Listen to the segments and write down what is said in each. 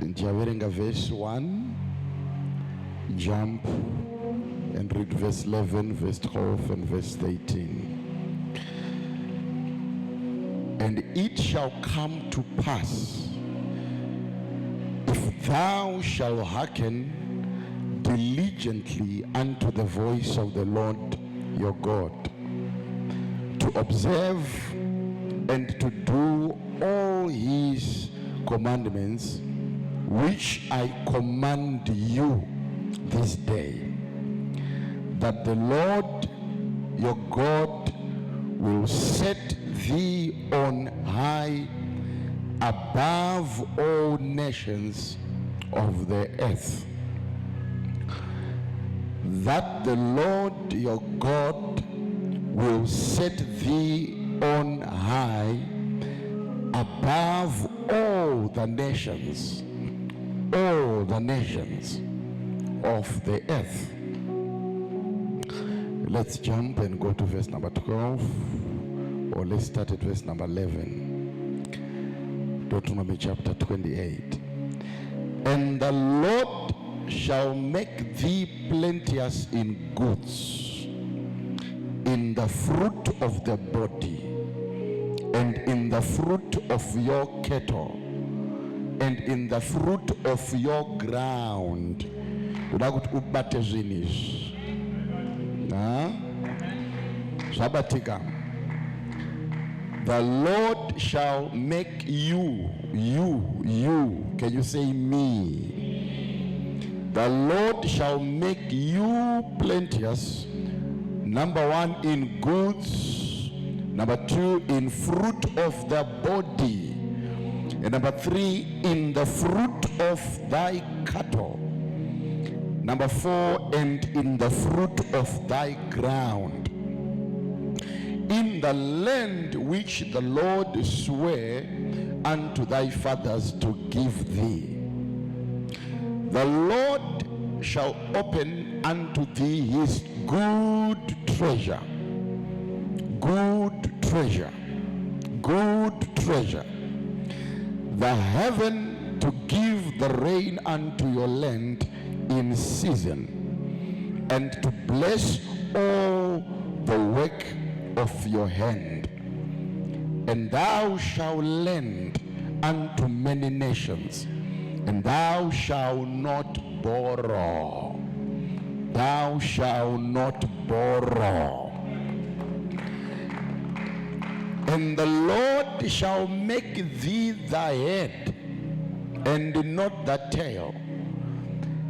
Ndiyaverenga verse 1, jump and read verse 11, verse 12, and verse 13. And it shall come to pass, if thou shalt hearken diligently unto the voice of the Lord your God, to observe and to do all his commandments, which I command you this day, that the Lord your God will set thee on high above all nations of the earth, that the Lord your God will set thee on high above all the nations of the earth. Let's jump and go to verse number 12, or let's start at verse number 11. Deuteronomy chapter 28. And the Lord shall make thee plenteous in goods, in the fruit of the body, and in the fruit of your cattle, and in the fruit of your ground. Ubate zvinizvi. Zvabatika. The Lord shall make you. Can you say me? The Lord shall make you plenteous. Number 1, in goods. Number 2, in fruit of the body. And number 3, in the fruit of thy cattle. Number 4, and in the fruit of thy ground, in the land which the Lord sware unto thy fathers to give thee. The Lord shall open unto thee his good treasure, the heaven, to give the rain unto your land in season, and to bless all the work of your hand. And thou shalt lend unto many nations, and thou shalt not borrow. Thou shalt not borrow. And the Lord shall make thee the head, and not the tail,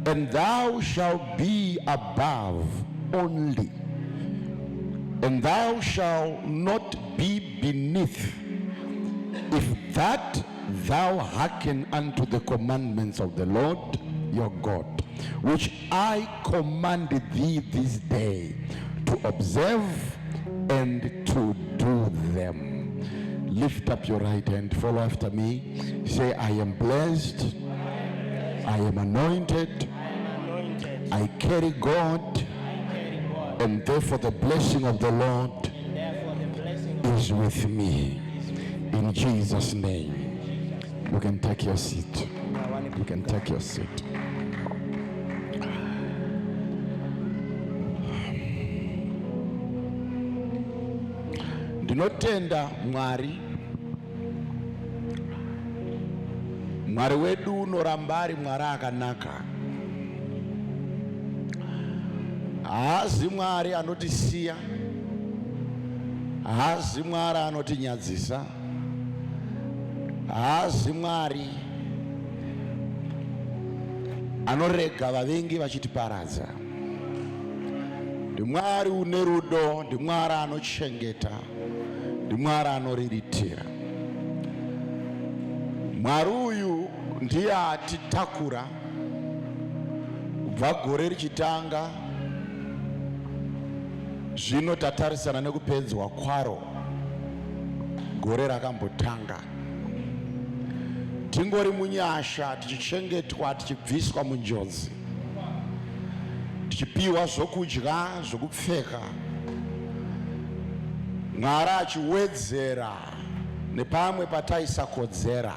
and thou shalt be above only, and thou shalt not be beneath, if that thou hearken unto the commandments of the Lord your God, which I command thee this day, to observe and to do them. Lift up your right hand, follow after me. Say, I am blessed, I am anointed, I carry God, and therefore the blessing of the Lord is with me. In Jesus' name. You can take your seat. You can take your seat. Ndinotenda Mwari. Mwari wedu unoramba ari Mwari akanaka. Haazi Mwari anotisiya, haazi Mwari anotinyadzisa, haazi Mwari anorega vavengi vachitiparadza. NdiMwari une rudo, ndiMwari anochengeta, ndiMwari anoriritira. Mwari uyu ndiye atitakura kubva gore richitanga. Zvino tatarisana nekupedzwa kwaro gore rakambotanga. Tingori munyasha, tichichengetwa, tichibviswa munjodzi, tichipiwa zvokudya, zvokupfeka, Mwari achiwedzera nepamwe pataisakodzera.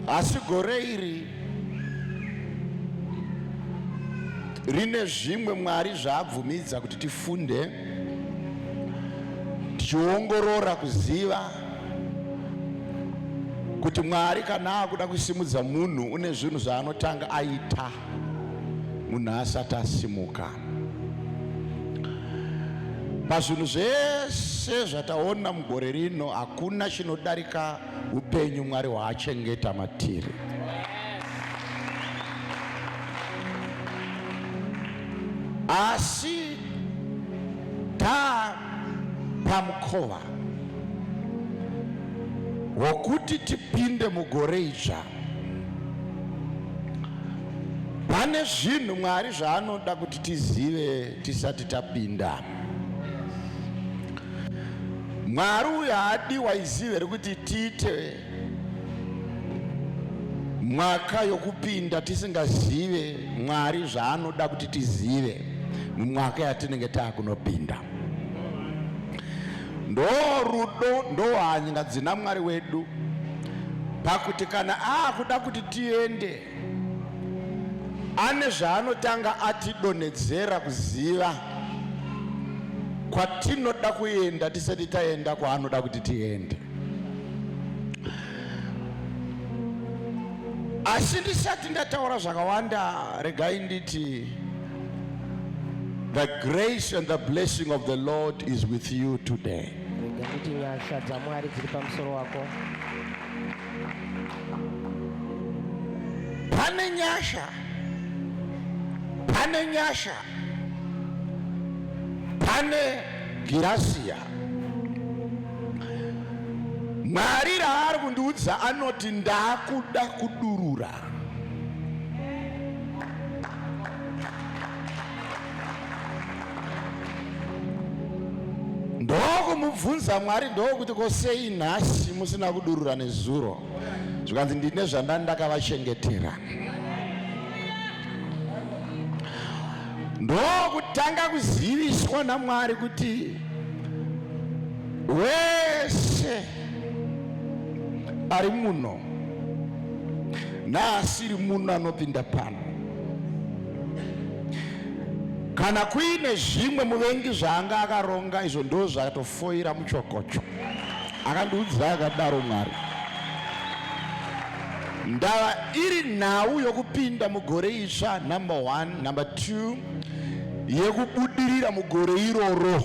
Asi gore iri rine zvimwe Mwari zvaabvumidza kuti tifunde, tichiongorora kuziva kuti Mwari kana akuda kusimudza munhu une zvinhu zvaanotanga aita munhu asati asimuka. Pazvinhu zvese zvataona mugore rino hakuna chinodarika upenyu Mwari hwaachengeta matiri. Asi pamukova wokuti tipinde mugore idzva, pane zvinhu Mwari zvaanoda kuti tizive tisati tapinda. Mwari uyu haadiwa izive rekuti tiite mwaka yokupinda tisingazive Mwari zvaanoda kuti tizive mumwaka yatinenge taakunopinda. Ndo rudo, ndo hanya dzina Mwari wedu pakuti kana akuda kuti tiende, ane zvaanotanga atidonhedzera kuziva kwatinoda kuenda tisati taenda kwaanoda kuti tiende. Asi ndisati ndataura zvakawanda, regai nditi the grace and the blessing of the Lord is with you today. Pane nyasha, pane girasia. Mwari raari kundiudza anoti ndakuda kudurura. Ndokumubvunza Mwari, ndokuti kosei nhasi musina kudurura nezuro? Zvikanzi ndine zvandakavachengetera. Ndokutanga kuziviswa naMwari kuti wese ari muno naasiri muno anopinda pano, kana kuine zvimwe muvengi zvaanga akaronga, izvo ndo zvatofoira muchokocho. Akandiudza akadaro Mwari, ndava iri nhau yokupinda mugore itsva, number 1. Number 2, yekubudirira mugore iroro.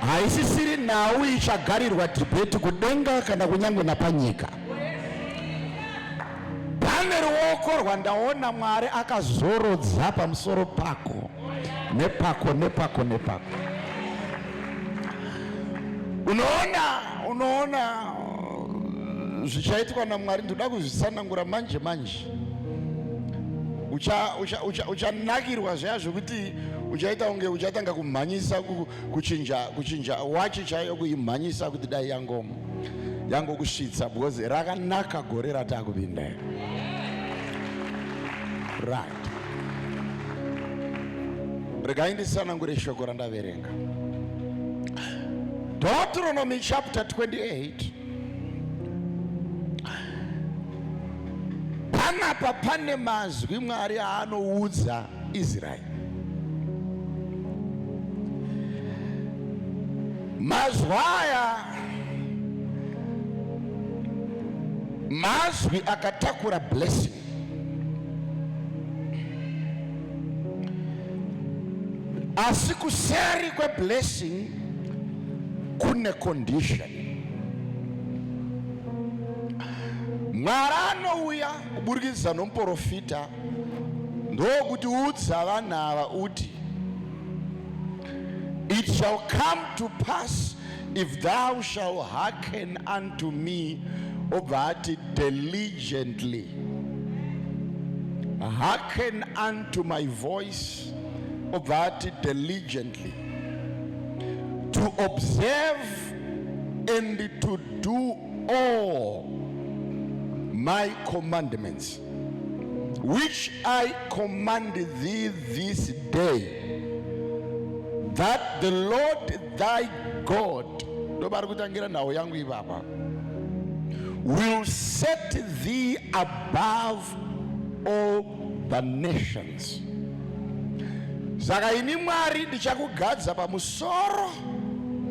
Haisisiri nhau ichagarirwa dhibheti kudenga kana kunyangwe napanyika. Pane ruoko rwandaona Mwari akazorodza pamusoro pako, nepako. Unoona zvichaitwa naMwari, ndoda kuzvisanangura manje. Uchanakirwa zvaya zvokuti uchaita unge uchatanga kumhanyisa kuchinja wachi chaiyo, kuimhanyisa kuti dai yangokusvitsa, because rakanaka gore ratakupinda. Right. Regai ndisanangure shoko randaverenga. Deuteronomy chapter 28. Panapa pane mazwi Mwari anoudza Israeli. Mazwi aya mazwi akatakura blessing. Asi kuseri kwe blessing kune condition. Mwari anouya kuburikidza nomuprofita ndokuti udza vanhu ava uti, it shall come to pass if thou shalt hearken unto me, obati diligently, hearken unto my voice, obati diligently, to observe and to do all my commandments, which I command thee this day, that the Lord thy God, will set thee above all the nations. Saka ini Mwari ndichakugadza pamusoro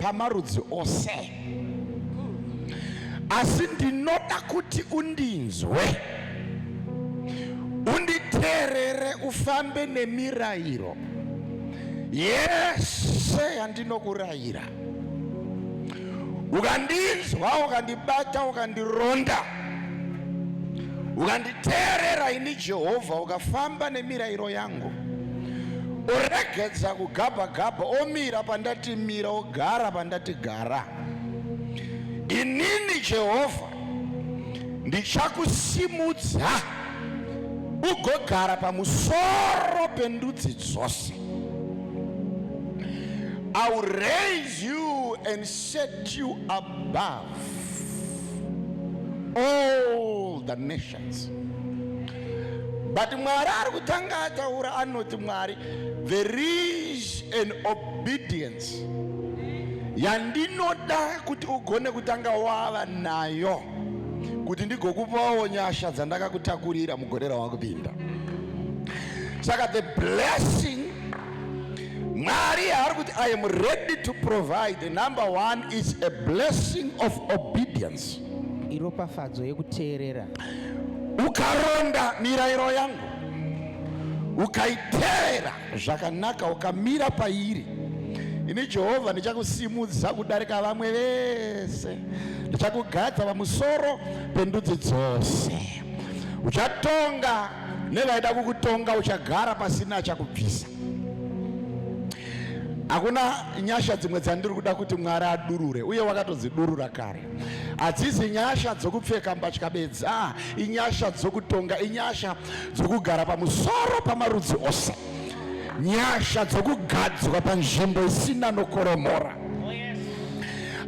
pamarudzi ose. Asi ndinoda kuti undinzwe, unditeerere, ufambe nemirayiro yese yandinokurayira. Ukandinzwa, ukandibata, ukandironda, ukanditeerera ini Jehovha, ukafamba nemirayiro yangu, uregedza kugabha-gabha, omira pandati mira, ogara pandati gara, inini Jehovha ndichakusimudza ugogara pamusoro pendudzi dzose. I will raise you and set you above all the nations. But Mwari ari kutanga ataura anoti Mwari, there is an obedience yandinoda kuti ugone kutanga wava nayo kuti ndigokupawo nyasha dzandakakutakurira mugorera wakupinda. Saka the blessing Mwari ari kuti I am ready to provide. The number one is a blessing of obedience. Iropafadzo yekuteerera. Ukaronda mirayiro yangu, ukaiteerera zvakanaka, ukamira pairi, ini Jehovha ndichakusimudza kudarika vamwe vese, ndichakugadza pamusoro pendudzi dzose. Uchatonga nevaida kukutonga, uchagara pasina achakubvisa. Hakuna nyasha dzimwe dzandiri kuda kuti Mwari adurure, uye wakatodzidurura kare. Hadzizi nyasha dzokupfeka mbatya bedza, inyasha dzokutonga, inyasha dzokugara pamusoro pamarudzi ose, nyasha dzokugadzwa panzvimbo isina nokoromora.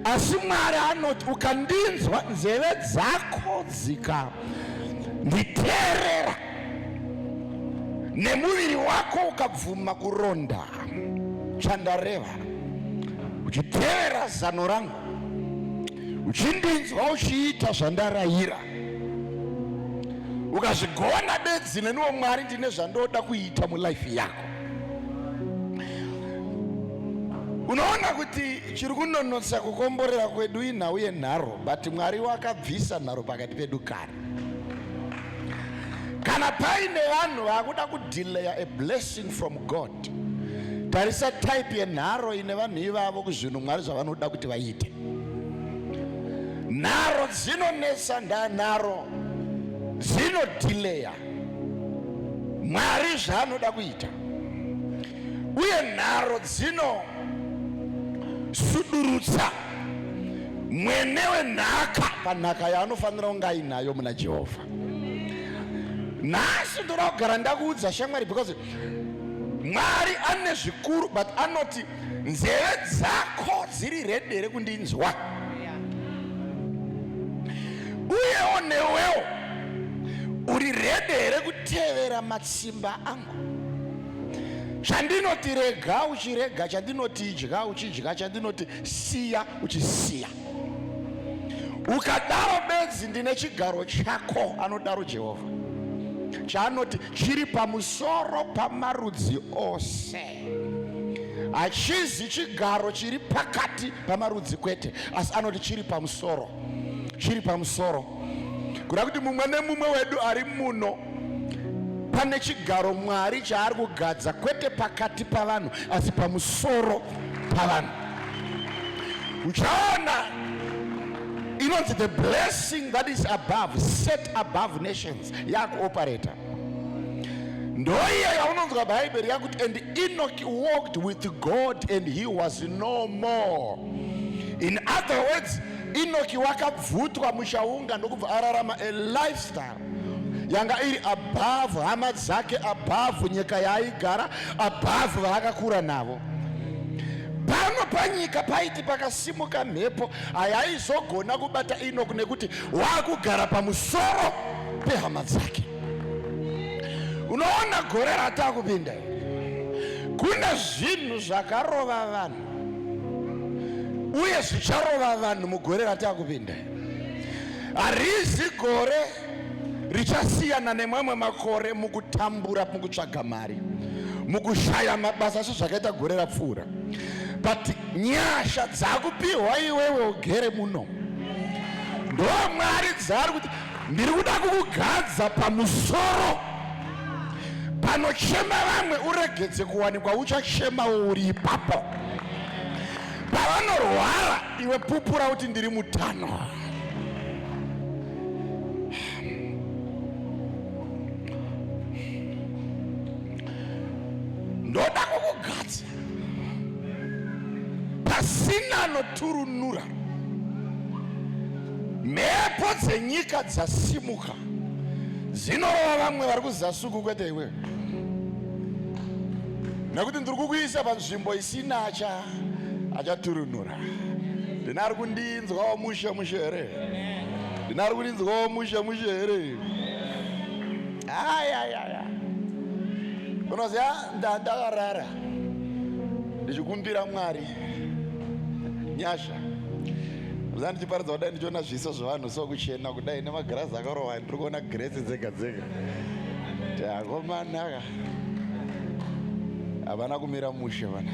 Asi Mwari anoti ukandinzwa, nzeve dzako dzikanditeerera, nemuviri wako ukabvuma kuronda chandareva, uchiteerera zano rangu, uchindinzwa uchiita zvandarayira, ukazvigona bedzi neniwo Mwari ndine zvandoda kuita mulife yako. Unoona kuti chiri kunonotsa kukomborera kwedu inhau yenharo, but Mwari wakabvisa nharo pakati pedu kare. Kana paine vanhu vakuda kudelaya a blessing from God, tarisa type yenharo ine vanhu ivavo kuzvinhu Mwari zvavanoda kuti vaite. Nharo dzinonetsa, ndanharo dzinodileya Mwari zvaanoda kuita, uye nharo dzinosudurutsa mwene wenhaka panhaka yaanofanira kunge ainayo muna Jehovha. Nhasi ndoda kugara ndakuudza shamwari, because Mwari ane zvikuru, but anoti nzeve dzako dziri ready here kundinzwa, uyewo newewo uri ready here kuteerera matsimba angu. Chandinoti rega uchirega, chandinoti idya uchidya, chandinoti siya uchisiya. Ukadaro bedzi ndine chigaro chako, anodaro Jehovha, chaanoti chiri pamusoro pamarudzi ose. Hachizi chigaro chiri pakati pamarudzi kwete, asi anoti chiri pamusoro, chiri pamusoro. Kuda kuti mumwe nemumwe wedu ari muno pane chigaro Mwari chaari kugadza, kwete pakati pavanhu asi pamusoro pavanhu. Uchaona inonzi the blessing that is above, set above nations, yakuoperator. Ndoiya yaunonzwa bhaibheri yakuti and Enoch walked with God and he was no more. In other words, Enoch wakabvutwa mushaunga ndokubva ararama a lifestyle yanga iri above hama dzake, above nyika yaaigara, above vaakakura navo. Pano panyika paiti pakasimuka mhepo, hayaizogona kubata Enoch nekuti waakugara pamusoro pehama dzake. Unoona gore ratakupinda, kuna zvinhu zvakarova vanhu uye zvicharova vanhu mugore ratakupinda. Harizi gore richasiyana nemamwe makore mukutambura, mukutsvaga mari, mukushaya mabasa sezvakaita gore rapfuura. But nyasha dzakupiwa iwewe ugere muno, ndo Mwari dzari kuti ndiri kuda kukugadza pamusoro panochema vamwe, uregedze kuwanikwa uchachemawo uri ipapo. Pavanorwara iwe pupura kuti ndiri mutano. Ndoda kukugadza pasina noturunura. Mhepo dzenyika dzasimuka zinorova vamwe vari kuzasuku kwete iwe, nekuti ndiri kukuisa panzvimbo isina achaturunura. Ndinari kundinzwawo musha musha here? Ndinari kundinzwawo musha musha here? Ayayaya, unoziva ndakarara ndichikumbira Mwari nyasha. Ndichiparidza kudai ndichiona zviso zvevanhu sokuchena kudai nemagirazi akarohwa, ndiri kuona grace dzega dzega. Akomana havana kumira mushe vana.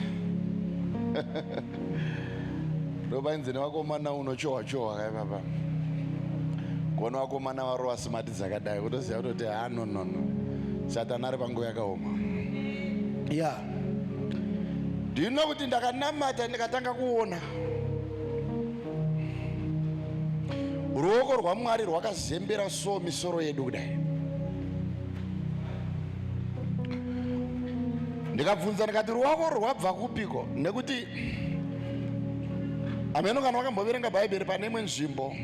Ndobainzi nevakomana unochohwa chohwa kai papa. Kuona vakomana varova simati dzakadai kutoziva kutoti nonono Satani ari panguva yakaoma. Ndino kuti ndakanamata ndikatanga kuona ruoko rwaMwari rwakazembera so misoro yedu kudai. Ndikabvunza ndikati ruoko rwabva kupiko? Nekuti ameno kana wakamboverenga bhaibheri pane imwe nzvimbo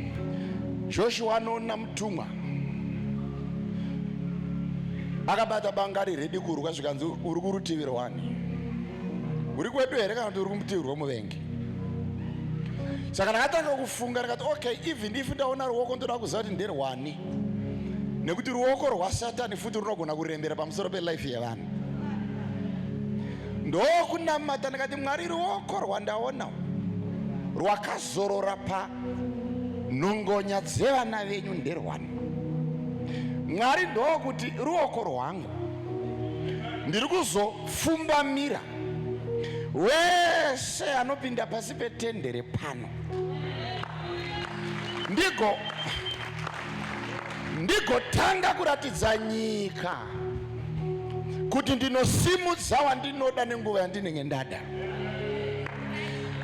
Joshua anoona mutumwa akabata banga riredi kurwa, zvikanzi uri kurutivi rwani, uri kwedu here kana kuti uri kumutivi rwomuvengi? Saka ndakatanga kufunga ndikati okay, even if ndaona ruoko ndoda kuziva kuti nderwani, nekuti ruoko rwaSatani futi runogona kurembera pamusoro pelife yevanhu. Ndokunamata ndikati Mwari, ruoko rwandaona rwakazorora panhongonya dzevana venyu nderwani? Mwari, ndokuti ruoko rwangu ndiri kuzofumbamira wese anopinda pasi petendere pano, ndigotanga kuratidza nyika kuti ndinosimudza wandinoda nenguva yandinenge ndada.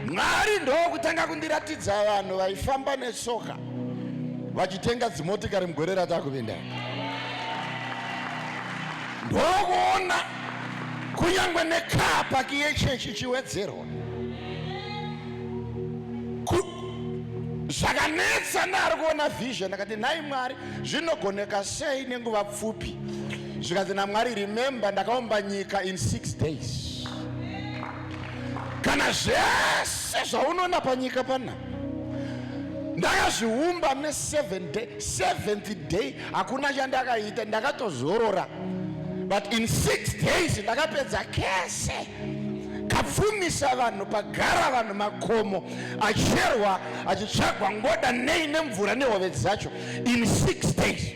Mwari ndokutanga kundiratidza vanhu vaifamba netsoka vachitenga dzimotikari mugore ratakupinda. Ndokuona kunyangwe nekapaki yechechi chiwedzerwa. Zvakanetsa ndari kuona vision, akati nhai Mwari, zvinogoneka sei nenguva pfupi? Zvikanzi naMwari, remember ndakaumba nyika in 6 days. Kana zvese zvaunoona panyika pana ndakazviumba ne7th day hakuna chandakaita, ndakatozorora. But in 6 days ndakapedza kese, kapfumisa vanhu, pagara vanhu makomo, acherwa achitsvagwa ngoda nei nemvura nehove dzacho in 6 days.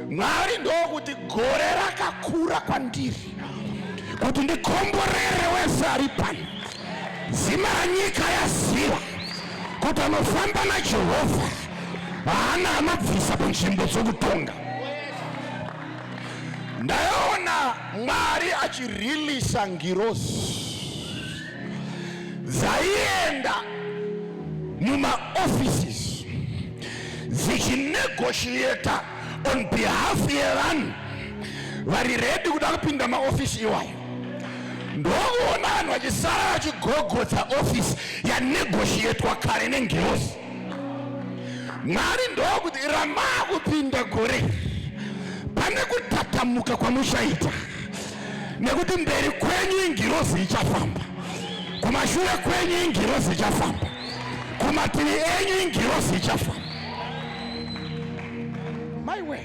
Mwari ndokuti gore rakakura kwandiri kuti ndikomborere wese ari pano. Zima ranyika yaziva kuti anofamba naJehovha haana anobvisa panzvimbo dzokutonga. Ndaona Mwari achirilisa ngirozi dzaienda mumaoffices dzichinegotiata on behalf yevanhu vari redi kuda kupinda maofisi iwayo. Ndokuona vanhu vachisara vachigogodza ofisi yanegotiatwa kare nengirozi. Mwari ndokuti ramaa kupinda gore pane kutatamuka kwamuchaita, nekuti mberi kwenyu ingirozi ichafamba, kumashure kwenyu ingirozi ichafamba, kumativi enyu ingirozi ichafamba. My way.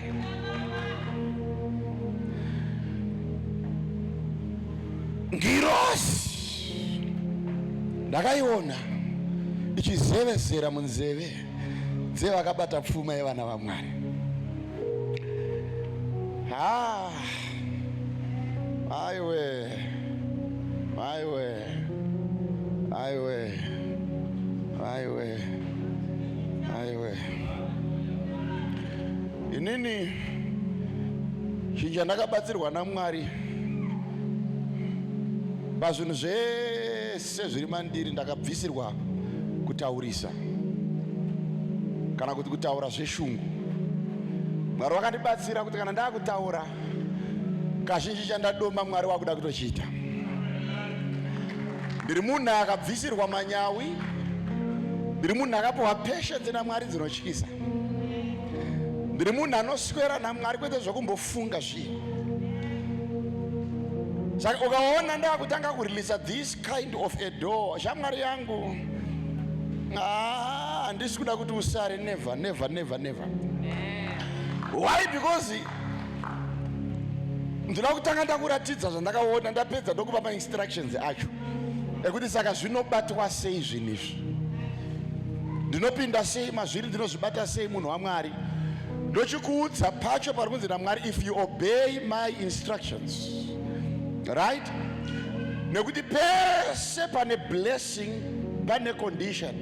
Ngirozi ndakaiona ichizevezera munzeve dzevakabata pfuma yevana vaMwari. Aiwe, aiwe, aiwe, aiwe, aiwe. Inini chinja ndakabatsirwa naMwari pazvinhu zvese zviri mandiri. Ndakabvisirwa kutaurisa kana kuti kutaura zveshungu. Mwari wakandibatsira kuti kana ndakutaura kazhinji chandadoma Mwari wakuda kutochiita. Ndiri munhu akabvisirwa manyawi, ndiri munhu akapiwa patience naMwari dzinotyisa, ndiri munhu anoswera naMwari kwete zvokumbofunga zvinhu. Saka ukaona ndakutanga kureleasa this kind of a door, shamwari yangu, handisi kuda kuti usare. Never, never, never, never. Why? Because ndinoda kutanga ndakuratidza zvandakaona ndapedza ndokupa ma-instructions acho ekuti saka zvinobatwa sei zvinhu izvi, ndinopinda sei mazviri, ndinozvibata sei munhu waMwari. Ndochikuudza pacho pari kunzi naMwari, if you obey my instructions, right? Nekuti pese pane blessing pane condition.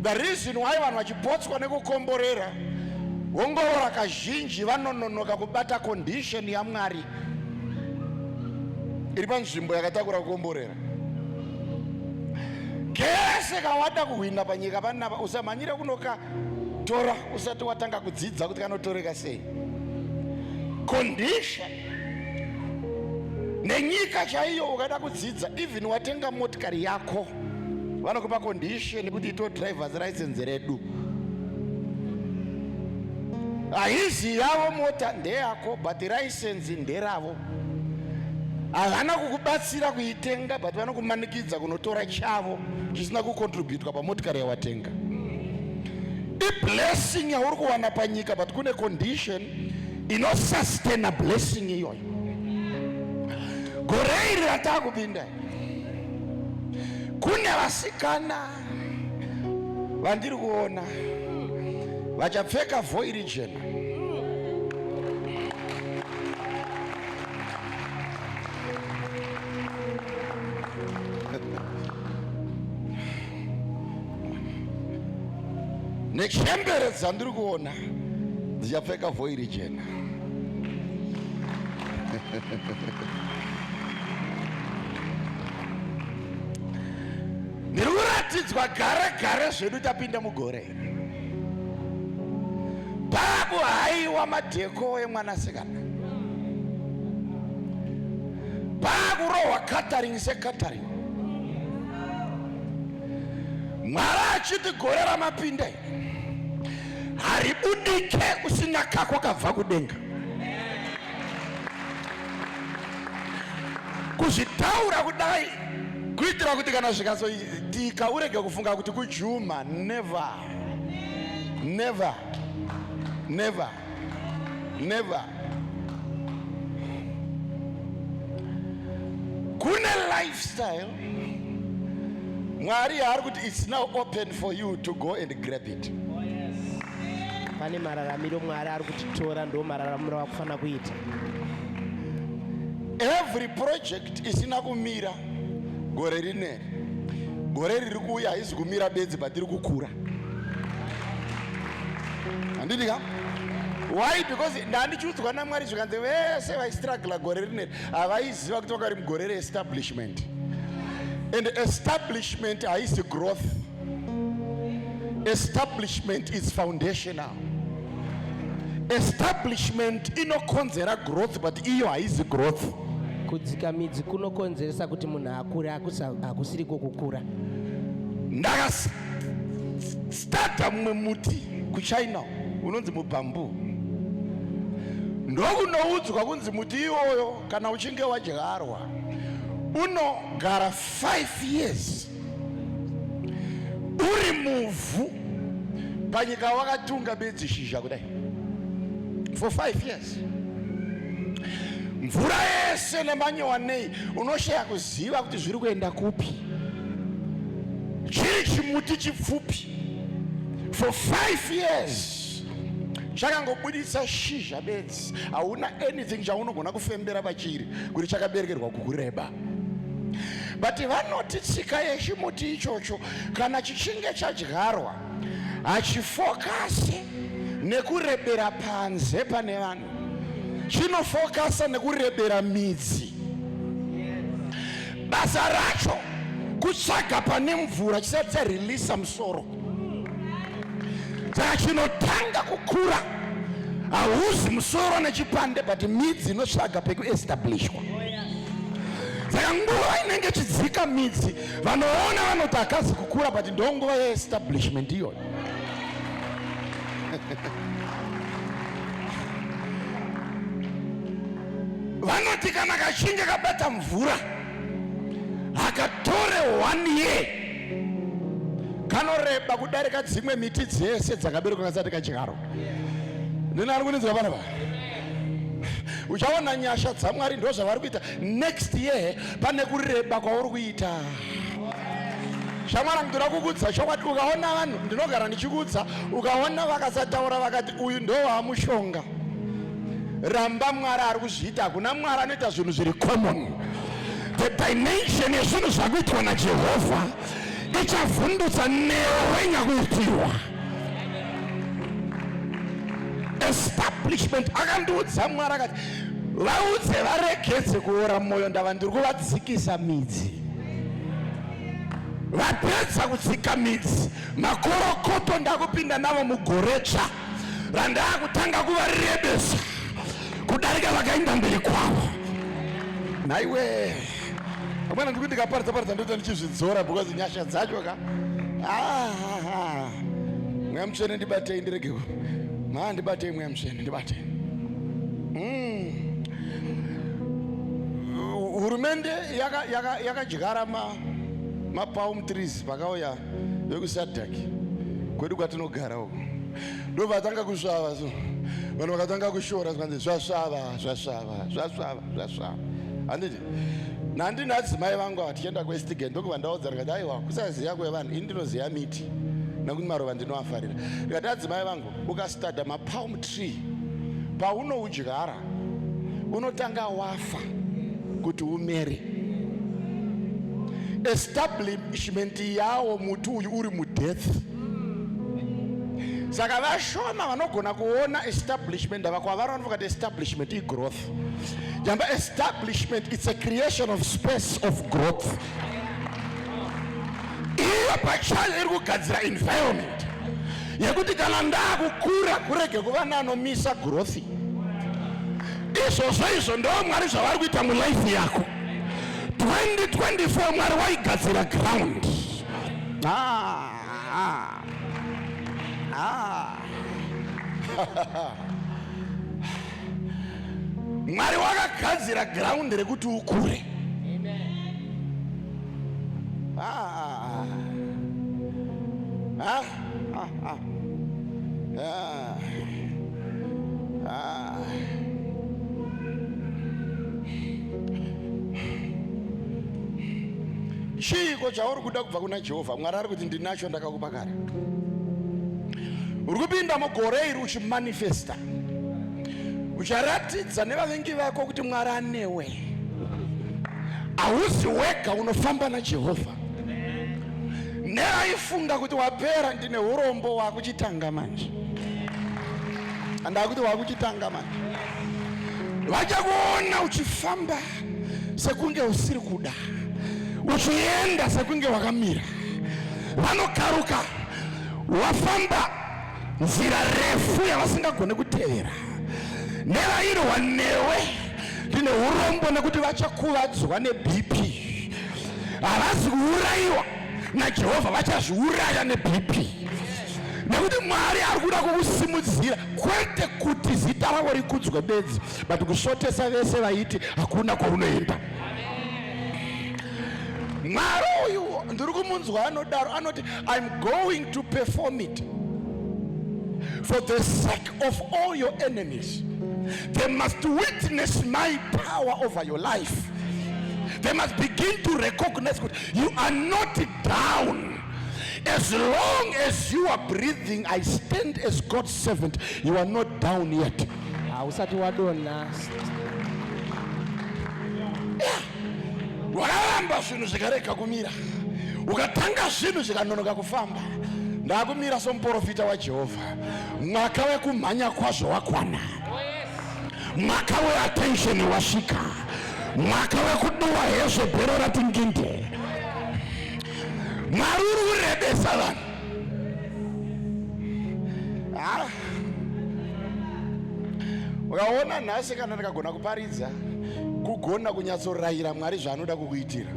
The reason why vanhu vachipotswa nekukomborera, ongorora kazhinji vanononoka kubata condition yaMwari iri panzvimbo yakatakura kukomborera. Kese kawada kuhwina panyika panapa, usamhanyire kunokatora usati watanga kudzidza kuti kanotoreka sei. Condition nenyika chaiyo ukada kudzidza, even watenga motikari yako vanokupa condition kuti ito driver's license redu. Haizi yavo mota ndeyako, but license nderavo. Havana kukubatsira kuitenga, but vanokumanikidza kunotora chavo chisina kucontributwa pamotikari yawatenga. Blessing yauri kuwana panyika, but kune condition inosustain blessing iyoyo. Gore iri ratakupinda, kune vasikana vandiri kuona vachapfeka voiri jena, nechembere dzandiri kuona dzichapfeka voiri jena. Ndiri kuratidzwa gare gare zvedu tapinda mugore. Babu haiwa madheko emwanasikana, bakurohwa catering secatering. Mwari achiti gore ramapinda haribudike usina kako kabva kudenga. Kuzvitaura kudai kuitira kuti kana zvikazoitika urege kufunga kuti kujuma. Never, never, never, never. Kune lifestyle Mwari ari kuti it's now open for you to go and grab it. Pane mararamiro Mwari ari kutitora, ndo mararamiro wakufana kuita. Every project isina kumira gore rineri. Gore riri kuuya haisi kumira bedzi, but riri kukura. Handiti ka? Why? Because ndandichiudzwa naMwari zvikanzi vese vaistruggle gore rineri havaiziva kuti vakari mugore reestablishment. And establishment haisi growth. Establishment is foundational. Establishment inokonzera growth, but iyo haisi growth. Kudzika midzi kunokonzeresa kuti munhu akure, hakusiriko kukura. Ndakastarta mumwe muti kuChina unonzi mubambu. Ndokunoudzwa kunzi muti iwoyo kana uchinge wadyarwa unogara 5 years uri muvhu panyika wakatunga bedzi shizha kudai for 5 years. Mvura yese nemanyowa nei unoshaya kuziva kuti zviri kuenda kupi. Chiri chimuti chipfupi for 5 years chakangobudisa shizha bedzi, hauna anything chaunogona kufembera pachiri kuti chakaberekerwa kukureba. But vanoti tsika yechimuti ichocho kana chichinge chadyarwa hachifokasi nekurebera panze pane vanhu, chinofokasa nekurebera midzi. Basa racho kutsvaga pane mvura chisati chareleasa musoro. Saka chinotanga kukura, hauzi musoro nechipande, but midzi inotsvaga pekuestablishwa. Saka nguva inenge chidzika midzi, vanoona vanoti hakazi kukura, but ndo nguva yeestablishment iyoyo. Vanoti kana kachinge kabata mvura hakatore 1 year kanoreba kudarika dzimwe miti dzese dzakaberekwa kasati kadyarwa. Ndinari kuninzwa vana va. Uchaona nyasha dzaMwari ndo zvavari kuita. Next year pane kureba kwauri kuita. Shamwari ndira kukudza chokwadi, ukaona vanhu, ndinogara ndichikudza, ukaona vakasataura vakati uyu ndo wamushonga, ramba Mwari ari kuzviita. Hakuna Mwari anoita zvinhu zviri common. The dimension yezvinhu zvakuitwa naJehovha ichavhundutsa newe nyakuitirwa. Establishment. Akandiudza Mwari akati vaudze varegedze kuora mwoyo, ndava ndiri kuvadzikisa midzi. Vapedza kudzika midzi, makorokoto ndakupinda navo mugoretsva randakutanga kuvarebesa kudarika vakaenda mberi kwavo. Naiwe amwana ndikuti ndikaparidza ndoita ndichizvidzora because nyasha dzacho ka mweya mutsvene ndibatei, ndirege ndibatei mweya mutsvene, ndibatei. Hurumende yakadyara mapalm trees pakauya vekuSadak kwedu kwatinogara uko, ndo vatanga kusvava. So vanhu vakatanga kushora zvanzi zvasvava. Handiti nandina adzimai vangu vatichienda kuEstgate ndokuva ndaudza rikati aiwa kusaziya kwevanhu, ini ndinoziya miti nekuti maruva ndinoafarira. Rikati adzimai vangu, ukastada mapalm tree paunoudyara unotanga wafa kuti umere. Establishment yawo muti uyu uri mudeath. Saka vashoma vanogona kuona establishment, ndavakwavari vanofakati establishment igrowth. Jamba establishment, it's a creation of space of growth. Iwe pachayo iri kugadzira environment yekuti kana ndakukura kurege kuva nanomisa growth. Izvozvo ndo Mwari zvavari kuita mulife yako. 2024 Mwari waigadzira ground. Mwari wakagadzira ground rekuti ukure. Chiko chauri kuda kubva kuna Jehovha. Mwari ari kuti ndinacho ndakakupa kare. Uri kupinda mugore iri uchimanifesta, ucharatidza nevavengi vako kuti Mwari anewe. Hauzi wega unofamba naJehovha. Nevaifunga kuti wapera, ndine urombo wakuchitanga manje. Andakuti wakuchitanga manje. Vachakuona uchifamba sekunge usiri kuda, uchienda sekunge wakamira. Vanokaruka wafamba nzira refu yavasingagone kutevera. Nevairwa newe ndine urombo nekuti vachakuvadzwa neBP. Havazi kuurayiwa naJehovha, vachazviuraya neBP. Nekuti Mwari ari kuda kukusimudzira, kwete kuti zita ravo rikudzwe bedzi, but kushotesa vese vaiti hakuna kwaunoenda. Mwari uyu ndiri kumunzwa anodaro, anoti I'm going to perform it for the sake of all your enemies. They must witness my power over your life. They must begin to recognize that you are not down. As long as you are breathing, I stand as God's servant. You are not down yet. Usati wadona. Wakaramba zvinhu zvikareka kumira, ukatanga zvinhu zvikanonoka kufamba. Ndakumira somuprofita waJehovha. Mwaka wekumhanya kwazvo wakwana, mwaka weattention wasvika, mwaka wekuduwa hezvo bhero rati nginde. Mwari uri kurebesa vanhu. Ukaona nhasi kana ndakagona kuparidza, kugona kunyatsorayira Mwari zvaanoda kukuitira.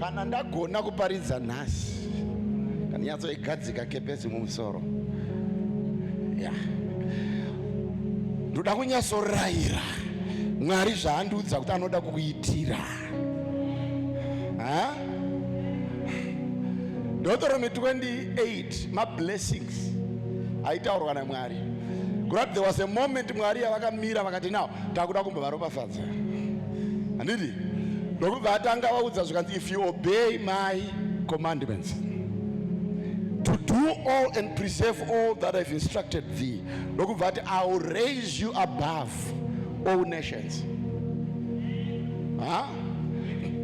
Kana ndagona kuparidza nhasi, kanyatsoigadzika kepesi mumusoro, ndoda kunyatsorayira Mwari zvaandiudza kuti anoda kukuitira. Deuteronomy 28, mablessings aitaurwa naMwari. Kuti there was a moment Mwari yavakamira vakati now takuda kumbovaropafadza. Handiti? Ndokubva atanga vaudza zvikanzi if you obey my commandments, to do all and preserve all that I've instructed thee, ndokubva ati I will raise you above all nations.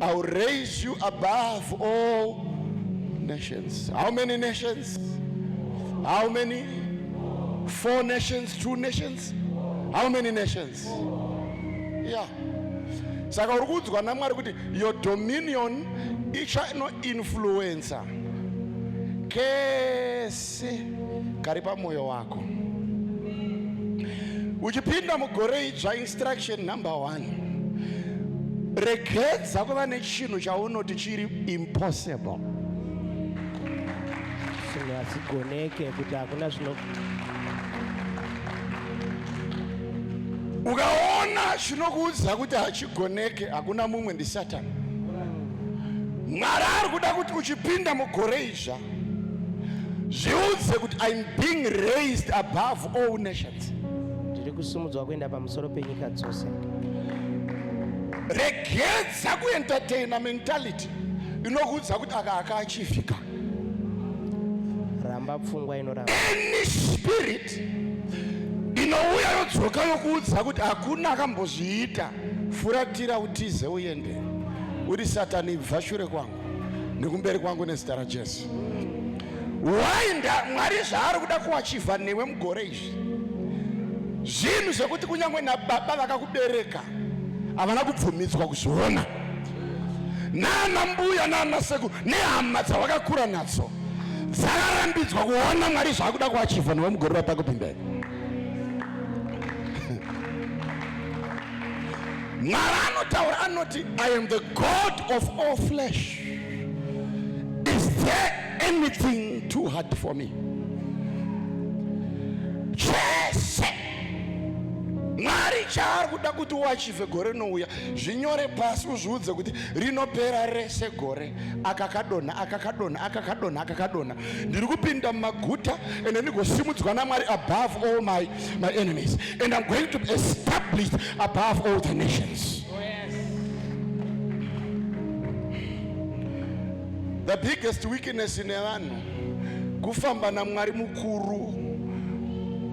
I will raise you above all nations. How many nations? How many? 4 nations, 2 nations? How many nations? Yeah. Saka uri kuudzwa naMwari kuti your dominion ichainoinfluensa kese kari pamwoyo wako. Uchipinda mugore idzva, instruction number 1, regedza kuva nechinhu chaunoti chiri impossible. Sigoneke kuti hakuna zvino. Ukaona zvinokuudza kuti hachigoneke, hakuna mumwe, ndi Satani. Mwari ari kuda kuti uchipinda mugore idzva zviudze kuti I'm being raised above all nations. Ndiri kusumudzwa kuenda pamusoro penyika dzose. Regedza kuentertaina mentality inokuudza kuti aka akaachivhika. Ramba pfungwa inoramba. Any spirit inouya yodzoka yokuudza kuti hakuna akambozviita, furatira utize uende. Uri Satani, bva shure kwangu nekumberi kwangu nezita raJesu. Waenda Mwari zvaari kuda kuachivha newe mugore izvi, zvinhu zvekuti kunyange nababa vakakubereka havana kubvumidzwa kuzviona, nana mbuya nana sekuru nehama dzavakakura nadzo dzakarambidzwa kuona Mwari zvaakuda kuachivha newe mugore ratakupinda. Mwari anotaura anoti I am the God of all flesh. Is there anything too hard for me? Chese Mwari chaari kuda kuti uachivhe gore rinouya, zvinyore pasi uzviudze kuti rinopera rese gore, akakadonha akakadonha akakadonha akakadonha. Ndiri kupinda mumaguta ende ndigosimudzwa naMwari above all my enemies, and I'm going to be established above all the nations. The biggest weakness in vanhu kufamba naMwari mukuru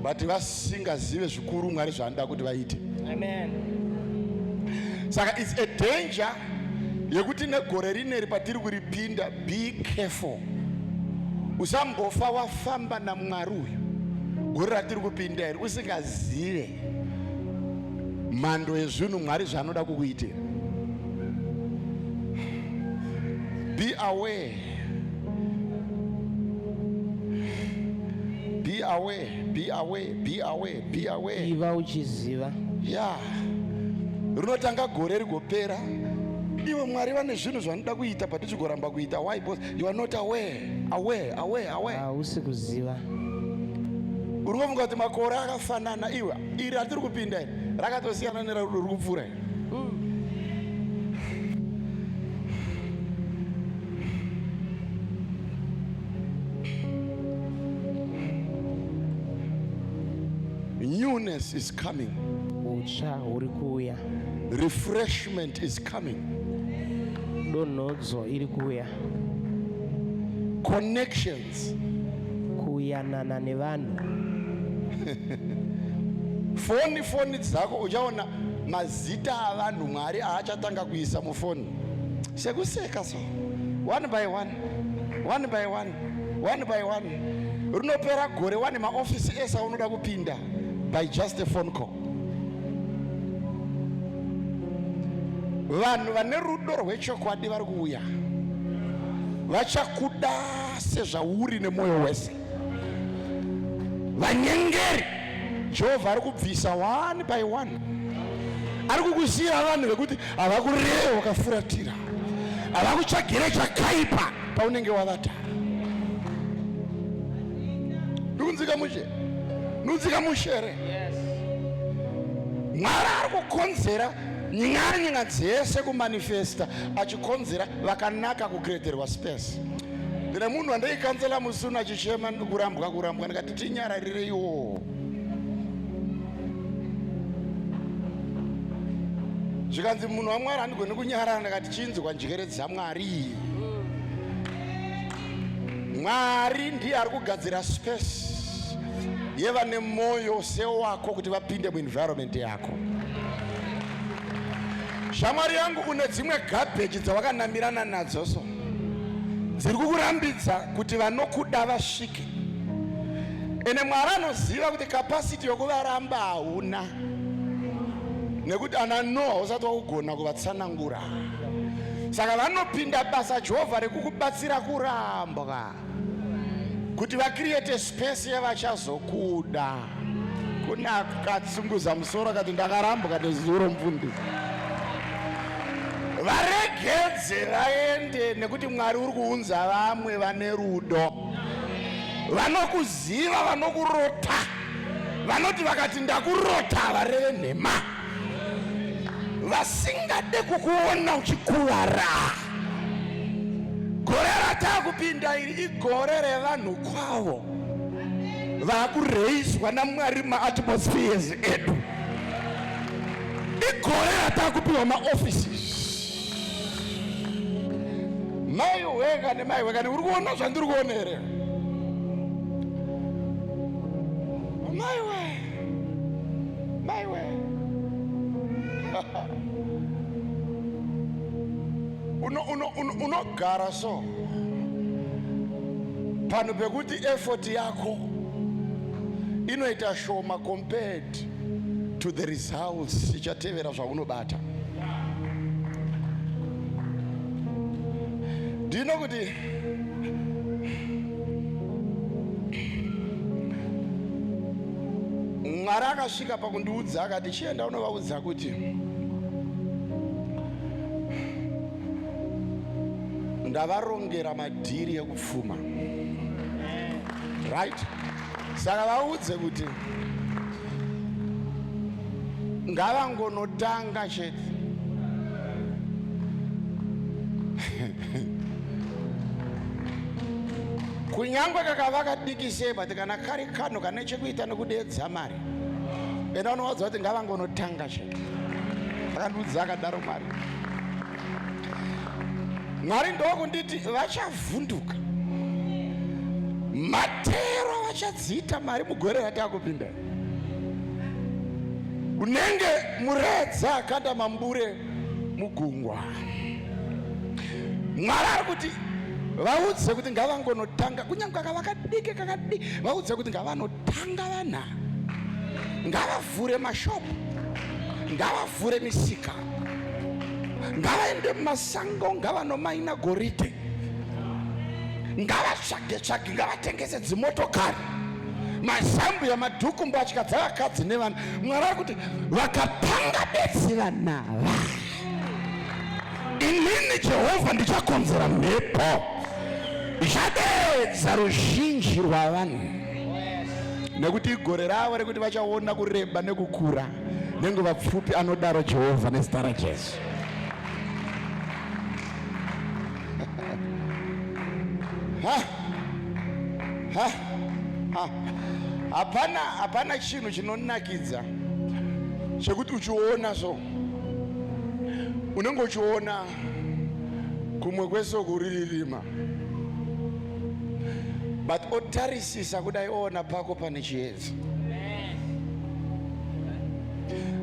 but vasingazive zvikuru Mwari zvaanoda kuti vaite. Amen. Saka it's a danger yekuti negore rineri patiri kuripinda, be careful. Usambofa wafamba naMwari uyu gore ratiri kupinda iri usingazive mhando yezvinhu Mwari zvaanoda kukuitira. Be aware. Be aware, be aware, be aware, be aware. Iva uchiziva. Yeah. Rinotanga gore rigopera, iwe Mwari vane zvinhu zvanoda kuita patichigoramba kuita. Why? Because you are not aware. Hausi kuziva. Uri kufunga kuti makore akafanana, iwe iri ratiri kupinda iri rakatosiyana nerari kupfuura iri. Newness is coming. Ucha uri kuuya. Refreshment is coming. Donodzo iri kuuya. Connections. Kuyanana nevanhu. Foni dzako uchaona mazita avanhu Mwari aachatanga kuisa mufoni. Sekuseka so. One by one. Runopera gore wane maofisi esa unoda kupinda by just a phone call. Vanhu vane rudo rwechokwadi vari kuuya. Vachakuda sezvauri nemoyo wese. Vanyengeri Jehovha ari kubvisa one by one. Ari kukusiyira vanhu vekuti havakureva wakafuratira, havakutsvagire chakaipa paunenge wavata. Nunzika mushere. Mwari ari kukonzera nyanga dzese kumanifesta, achikonzera vakanaka kukureterwa space. Ndine munhu andaikanzela musuna achichema kurambwa ndikati tinyararire iwo. Zvikanzi munhu waMwari handigoni kunyarara, ndikati chinzwa njere dzaMwari. Mwari ndiye ari kugadzira space yevane moyo sewako kuti vapinde muenvironment yako. Shamwari yangu, une dzimwe garbage dzawakanamirana nadzo so dziri kukurambidza kuti vanokuda vasvike. Ene Mwari anoziva kuti capacity yokuvaramba hauna, nekuti ananoa usati wakugona kuvatsanangura. Saka vanopinda basa Jehovha rekukubatsira kurambwa, kuti vakreate space yevachazokuda. Kuna katsunguza musoro kati ndakarambwa nezuro mvundu. Varegedze vaende, nekuti Mwari uri kuunza vamwe vane rudo, vanokuziva, vanokurota, vanoti vakati ndakurota vareve nhema, vasingade kukuona uchikuvara. Gore ratakupinda iri igore revanhu kwavo vakureiswa naMwari maatmospheres edu. Igore ratakupiwa maoffices. Maiweka nemaiweka, uri kuona zvandiri kuona here? Maiwe. Unogara so pano pekuti effort yako inoita shoma compared to the results ichatevera zvaunobata. Ndino kuti Mwari akasvika pakundiudza akati chienda unovaudza kuti ndavarongera madhiri ekupfuma. Right? Saka vaudze kuti ngavangonotanga chete. Kunyangwe kakavaka diki sei, but kana kari kano kane chekuita nekudeedza mari, ena unowadza kuti ngavangonotanga chete. Akandiudza akadaro Mwari. Mwari ndokunditi vachavhunduka, matero vachadziita mari mugore ratakupinda. Unenge muredza akanda mambure mugungwa. Mwari ari kuti vaudze kuti ngavangonotanga, kunyange kakavakadiki vaudze kuti ngavanotanga vana, ngavavhure mashopu, ngavavhure misika, ngavaende mumasango, ngavanomaina goridhe, ngavatsvage, ngavatengese dzimotokari, mazambu yamadhuku, mbatya dzavakadzi nevanhu. Mwari ari kuti vakapanga bedzi vanava, inini Jehovha ndichakonzera mhepo ichadedza ruzhinji rwavanhu, nekuti igore ravo rekuti vachaona kureba nekukura nenguva pfupi. Anodaro Jehovha nezita raJesu. Hapana chinhu chinonakidza chekuti uchiona so unenge uchiona kumwe kwesoko riririma, but otarisisa kudai oona pako pane chiedza.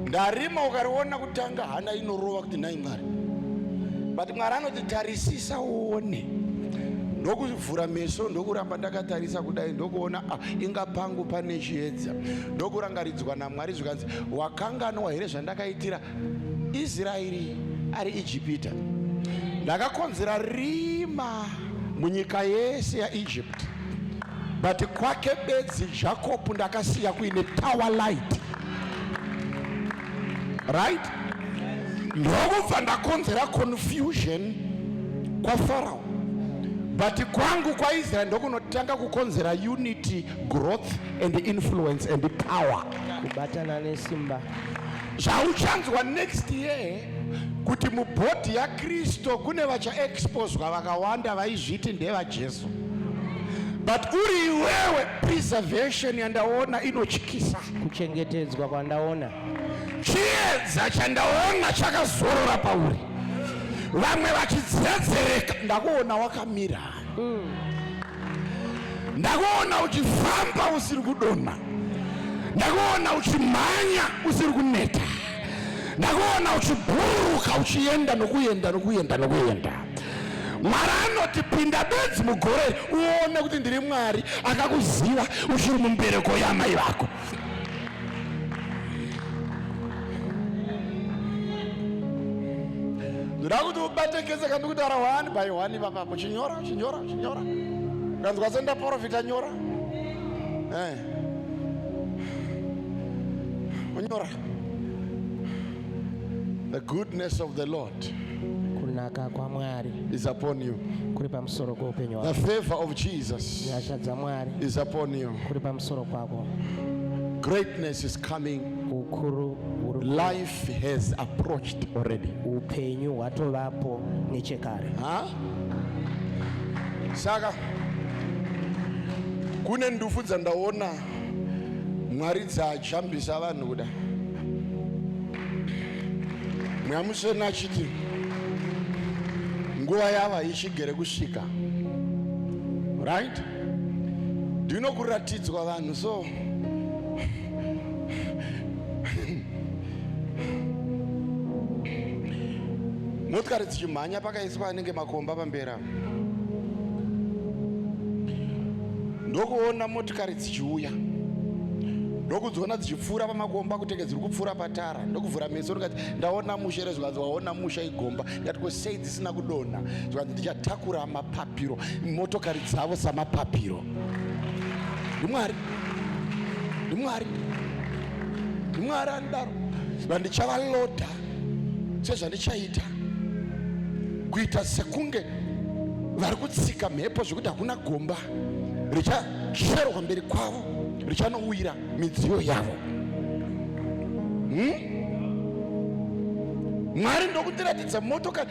Ndarima ukariona kutanga hana inorova kuti nai Mwari, but Mwari anoti tarisisa uone. Ndokuvhura meso, ndokuramba ndakatarisa kudai, ndokuona inga pangu pane chiedza. Ndokurangaridzwa naMwari zvikanzi, wakanganwa here zvandakaitira Israeri ari Ijipita? Ndakakonzera rima munyika yese yaEgypt, but kwake bedzi Jacob ndakasiya kuine tower light. Right? Ndokubva ndakonzera confusion kwa Pharaoh, but kwangu kwa Israel ndokunotanga kukonzera unity, growth and influence and power. Kubatana nesimba. Zvauchanzwa next year kuti mubhodhi yaKristo kune vachaexposwa vakawanda vaizviti ndevaJesu, but uri iwewe preservation yandaona inotyisa. Kuchengetedzwa kwandaona, chiedza chandaona chakazorora pauri, vamwe vachidzedzereka. Ndakuona wakamira, ndakuona uchifamba usiri kudonha, ndakuona uchimhanya usiri kuneta, ndakuona uchibhuruka uchienda nokuyenda. Mwari anoti pinda bedzi mugore uone kuti ndiri Mwari akakuziva uchiri mumbereko yamai vako. Ndoda kuti ubatekeze kandi kutaura 1 by 1 ipapapo. Chinyora kanzwa sendaprofita nyora unyora. The goodness of the Lord kunaka kwa Mwari is upon you. kuri pamusoro kweupenyu The wako. favor of Jesus Nyasha dza Mwari is upon you. kuri pamusoro kwako. Greatness is coming. Ukuru Life has approached already. upenyu hwatovapo nechekare. Saka kune ndufu dzandaona Mwari dzajambisa vanhu kuda. Mwamusena achiti nguva yava ichigere kusvika. Right? Ndino kuratidzwa vanhu, so motikari dzichimhanya pakaiswa anenge makomba pambera. Ndokuona motikari dzichiuya, ndokudziona dzichipfuura pamakomba kutenge dziri kupfuura patara. Ndokuvhura meso ndikati ndaona musha. Rezvikanzi waona musha igomba. Ndikati kwesei dzisina kudonha? Zvikanzi ndichatakura mapapiro, motokari dzavo samapapiro. Ndimwari anodaro. Ndichavalodha sezvandichaita, kuita sekunge vari kutsika mhepo zvekuti hakuna gomba richacherwa mberi kwavo, richanowira midziyo yavo. Mwari ndokundiratidza motokari,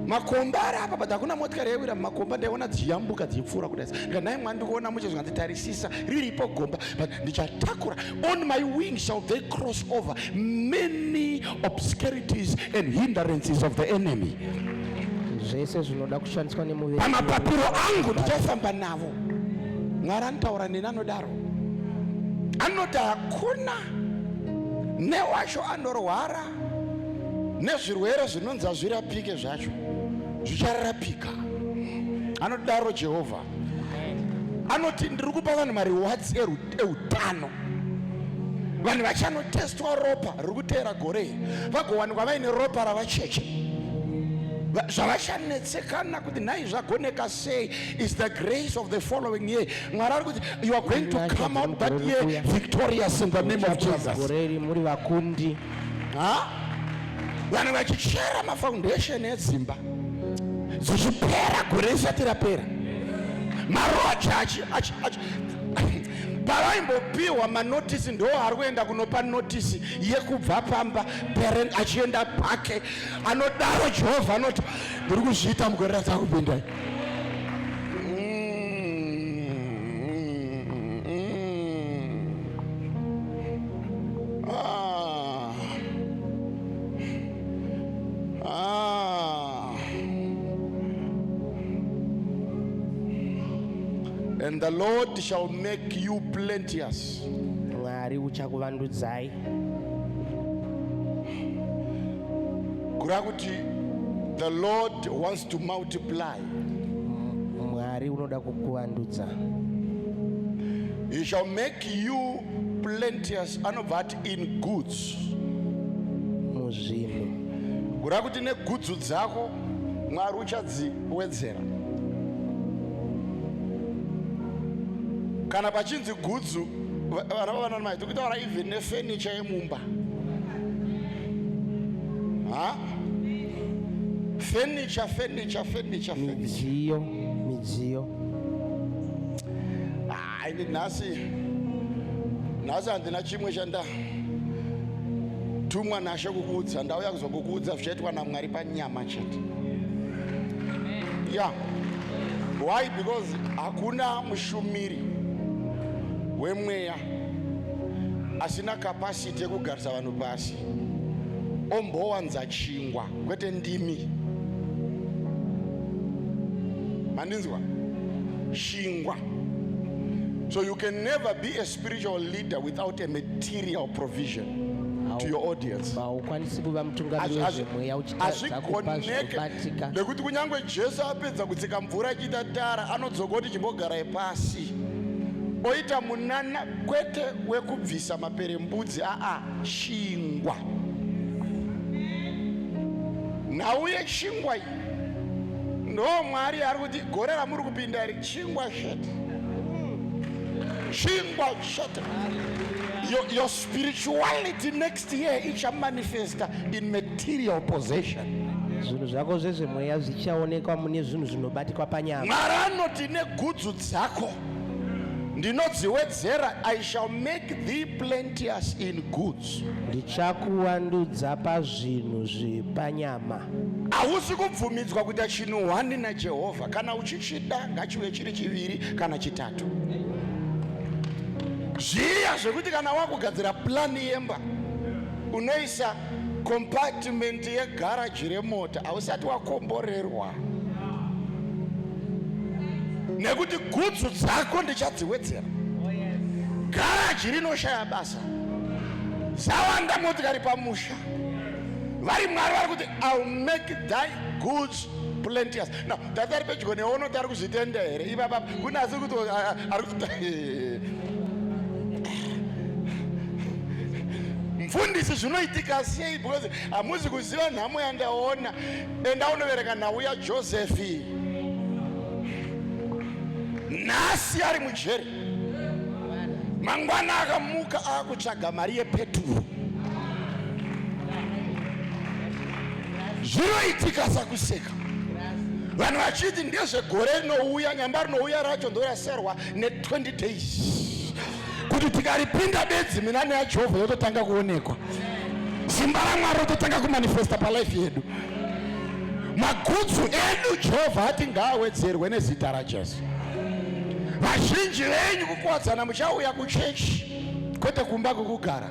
makomba ari apa, but hakuna motikari yaiwira mumakomba. Ndaiona dzichiyambuka dzichipfuura kudai. Ndikanai Mwari ndikuona musha zvakanditarisisa riripo gomba, but ndichatakura. On my wings shall they cross over many obscurities and hindrances of the enemy. Zvese zvinoda kushandiswa nemuviri. Pamapapiro angu ndichafamba navo. Mwari anotaura neni anodaro. Anoti hakuna newacho anorwara nezvirwere zvinonzi hazvirapike zvacho, zvicharapika. Anodaro Jehovha. Anoti ndiri kupa vanhu mariwards eutano. Vanhu vachanotestwa ropa riri kuteera gore, vagowanikwa vaine ropa ravacheche. Zvavachanetsekana kuti nhai zvagoneka sei is the grace of the following year. Mwari ari kuti you are going to come out that year victorious in the name of Jesus. Goreri muri vakundi. Vanhu vachichera mafoundation edzimba dzichipera gore risati rapera. Maroja pavaimbopiwa manotisi ndo ari kuenda kunopa notisi yekubva pamba parent achienda pake. Anodaro Jehovha anoti ndiri kuzviita mugore ratava kupindai. And the Lord shall make you plenteous. Mwari uchakuvandudzai. Kurakuti the Lord wants to multiply. Mwari unoda kukuvandudza. He shall make you plenteous, anovat in goods. Muzvinhu. Kurakuti ne goods dzako Mwari uchadziwedzera. Kana pachinzi goods vana vana mai tikutaura even nefurniture yemumba. Furniture. Midziyo. Ini nhasi handina chimwe chanda tumwa nashe kukuudza, ndauya kuzokuudza zvichaitwa naMwari panyama chete. Yeah. Why? Because hakuna mushumiri wemweya asina capacity yekugarisa vanhu pasi ombowanza chingwa kwete ndimi. Mandinzwa? Chingwa. So you can never be a spiritual leader without a material provision to your audience. Nekuti kunyangwe Jesu apedza kutsika mvura achiita tara, anodzoka kuti chimbogara pasi oita munana kwete wekubvisa maperembudzi, chingwa. Nhau yechingwa iyi ndo Mwari ari kuti gore ramuri kupinda iri chingwa chete. Chingwa chete. Your spirituality next year it shall manifest in material possession. Zvinhu zvako zvezvemweya zvichaonekwa mune zvinhu zvinobatikwa panyama. Mwari anoti negudzu dzako ndinodziwedzera, I shall make thee plenteous in goods. Ndichakuvandudza pazvinhu zvepanyama. Hausi kubvumidzwa kuita chinhu 1 naJehovha. Kana uchichida ngachive chiri chiviri kana chitatu. Zviya zvekuti kana wakugadzira plani yemba unoisa compartment yegarage remota hausati wakomborerwa. Nekuti gudzu dzako ndichadziwedzera. Garage rinoshaya basa. Zawanda motikari pamusha. Vari Mwari vari kuti I'll make thy goods plenteous. Now tatari pedyo neono tari kuzvitenda here ipapa kunasi kuti ari kuti mfundisi zvinoitika sei, because hamuzi kuziva nhamo yandaona. Enda unovereka nhau yaJosefi. Nhasi ari mujeri, mangwana akamuka akutsvaga mari yepeturu. Zvinoitika sakuseka. Vanhu vachiti ndezvegore rinouya, nyamba rinouya racho ndoraserwa ne20 days. Kuti tikaripinda bedzi mina neyaJehovha yototanga kuonekwa. Simba raMwari rototanga kumanifesta palife yedu. Magudzu edu Jehovha ati ngaawedzerwe nezita raJesu. Vazhinji venyu kukuwadzana muchauya kuchechi kwete kumba kukugara.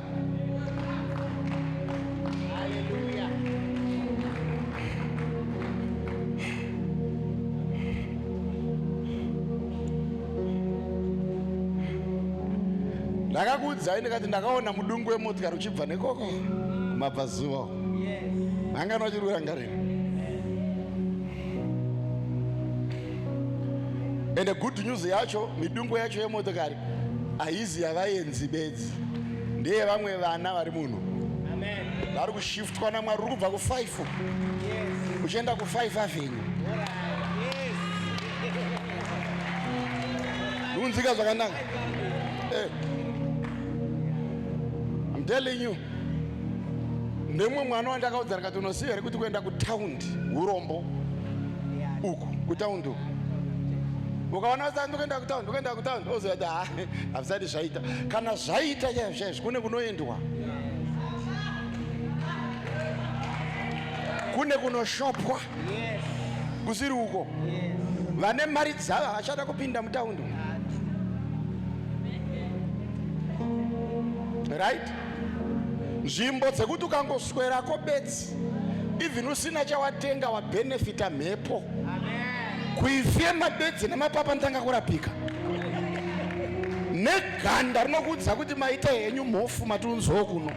Ndakakuudzai ndikati ndakaona mudungu wemotikari uchibva nekoko kumabvazuva. Hangana uchiri kurangarira. And the good news yacho, midungu yacho yemotikari haizi yavaenzi bedzi, ndeye vamwe vana vari muno. Vari kushiftwa naMwari, uri kubva ku5 uchienda ku5 Avenue. Unzika zvakanaka. I'm telling you. Ndemwe mwana wandakaudza ndikati unoziva here kuti kuenda kutaundi urombo uku kutaundi uku. Ukaona kuti ndokuenda kutaundi ozoita hazvisati zvaita. Kana zvaita chaizvo kune kunoendwa, kune kunoshopwa kusiri uko. Vane mari dzavo havachada kupinda mutaundi, right? Nzvimbo dzekuti ukangoswerako bedzi, even usina chawatenga wabenefita mhepo. kuifema bedzi nemapapa ndanga kurapika neganda rinokudza kuti maita henyu mhofu matunzo kuno.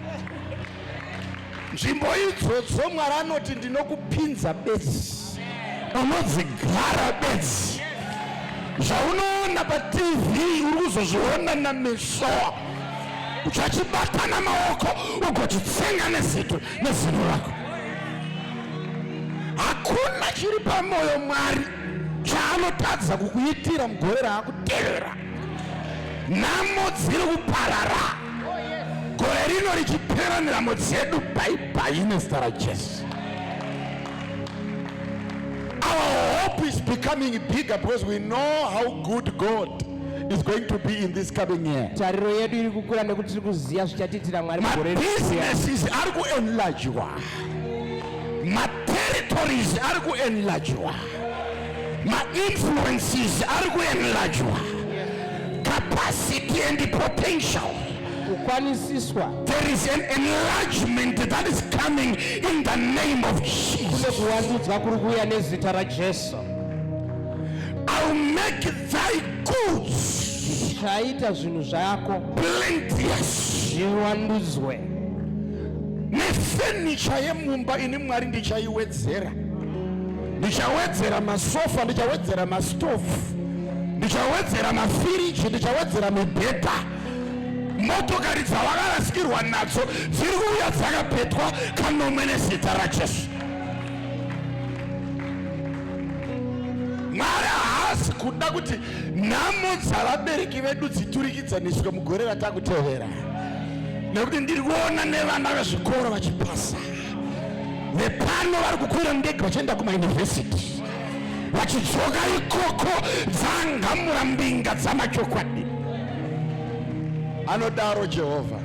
Nzvimbo idzodzo Mwari anoti ndinokupinza bedzi, unodzigara bedzi. Zvaunoona paTV uri kuzozviona nameso, uchachibata namaoko ugochitsenga nezino rako. Hakuna chiri pamoyo Mwari chaanotadza kukuitira mugore raakutevera. Nhamo dziri kuparara, gore rino richipera nheramo dzedu bye nezita raJesu. Our hope is becoming bigger because we know how good God is going to be in this coming year. Tariro yedu iri kukura nekuti tiri kuziva zvichatiitira Mwari mugore rino. Businesses ari kuenlargewa, territories ari kuenlargewa, influences ari kuenlargewa, capacity and potential. There is an enlargement that is coming in the name of Jesus. I'll make thy goods plenteous. Nefurniture yemumba ini Mwari ndichaiwedzera. Ndichawedzera masofa, ndichawedzera mastofu, ndichawedzera mafiriji, ndichawedzera mibhedha. Motokari dzavakarasikirwa nadzo dziri kuuya dzakapetwa kanomwe nezita raJesu. Mwari haasi kuda kuti nhamo dzavabereki vedu dziturikidzaniswe mugore ratakutevera, nekuti ndiri kuona nevana vezvikoro vachipasa. Vepano vari kukwira ndege vachienda kumayunivhesiti, vachidzoka ikoko dzangamura mbinga dzamachokwadi. Anodaro Jehovha.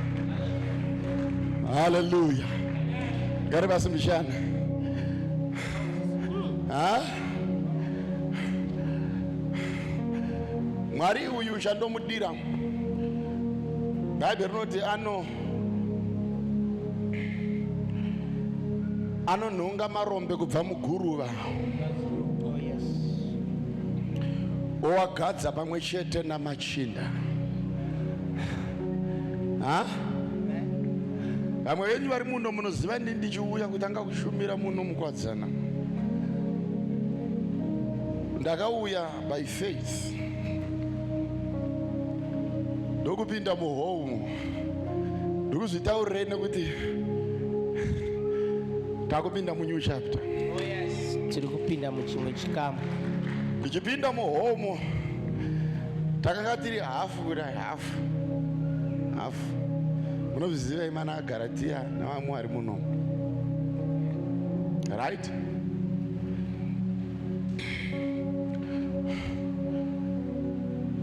Hallelujah. Gari basi mishana. Mwari uyu chandomudira. Bhaibheri rinoti anonhonga marombe kubva muguruva, owagadza pamwe chete namachinda. Vamwe venyu vari muno munoziva ndini ndichiuya kutanga kushumira muno mukwadzana. Ndakauya by faith, ndokupinda muhoumu, ndikuzvitaurirei nekuti takupinda munew chapter. Tiri kupinda muchimwe chikamu. Ndichipinda muhoumu takanga tiri hafu kuda hafu. Munozviziva imana aGaratia navamwe vari muno, right?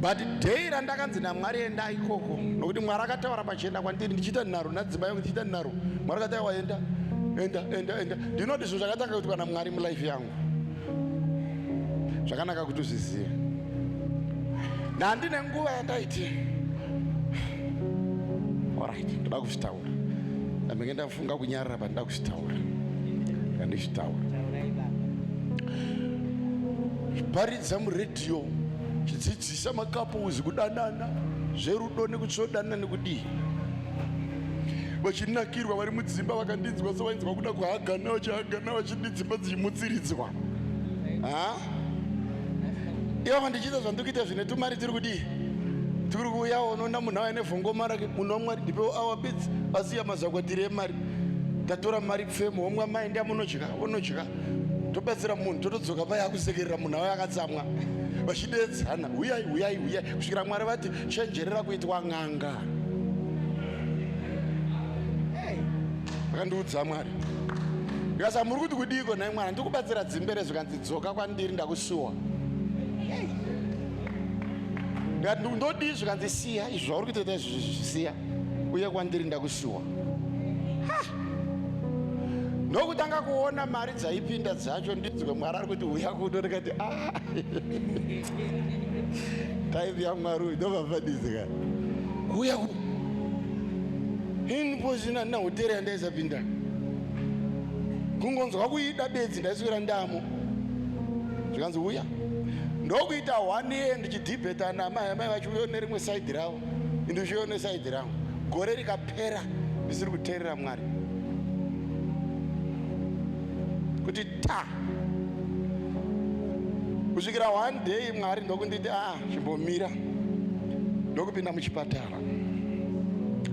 But day randakanzi naMwari enda ikoko, nokuti Mwari akataura pachena kwandiri ndichita nharo nadzimai yangu ndichita nharo. Mwari akataura enda. Ndinoti zvinhu zvakatanga kuitwa naMwari mulife yangu. Zvakanaka kuti uzvizive. Nandine nguva yandaiti alright, ndoda kuzvitaura. Ndamenge ndafunga kunyarara pandoda kuzvitaura. Ndandizvitaura. Paridza muredhiyo chidzidzisa makapuzi kudanana, zverudo nekutsvodana nekudii. Vachinakirwa vari mudzimba vakandinzwa sevainzwa kuda kuhagana, vachihagana vachiditsimba dzichimutsiridzwa. Ivo vandichiita zvandikuita zvine tumari tiri kudii? Tiri kuuya unoona munhu ava nevhongoma rake, munhu waMwari ndipewo awa bedzi asiya mazakwatiri emari. Tatora mari femu homwa mai ndiamunodya, unodya. Tobatsira munhu totodzoka paya akusekerera munhu ava akatsamwa. Vachidedzana, uyai, kusvikira Mwari vati chenjerera kuitwa n'anga. Vakandiudza Mwari. Ndikasa muri kuti kudiko naye Mwari, ndikubatsira dzimbere zvikanzi dzoka kwandiri ndakusuwa. Ndikati ndodii zvikanzi siya, izvo zvauri kutoita siya, uye kwandiri ndakusuwa. Ndokutanga kuona mari dzaipinda dzacho ndidzwe Mwari ari kuti uya kuno, ndikati taivi yaMwari uyu ndobvafadizika. Uya kuno. Ini pozvina ndina hoteri yandaisapinda. Kungonzwa kuida bedzi ndaiswera ndamo. Zvikanzi uya. ndokuita 1 year ndichidhibheta namai vachiuya nerimwe saidhi ravo, ndichiuya nesaidhi rangu. Gore rikapera ndisiri kuteerera Mwari kuti kusvikira 1 day Mwari ndokunditi chimbomira. Ndokupinda muchipatara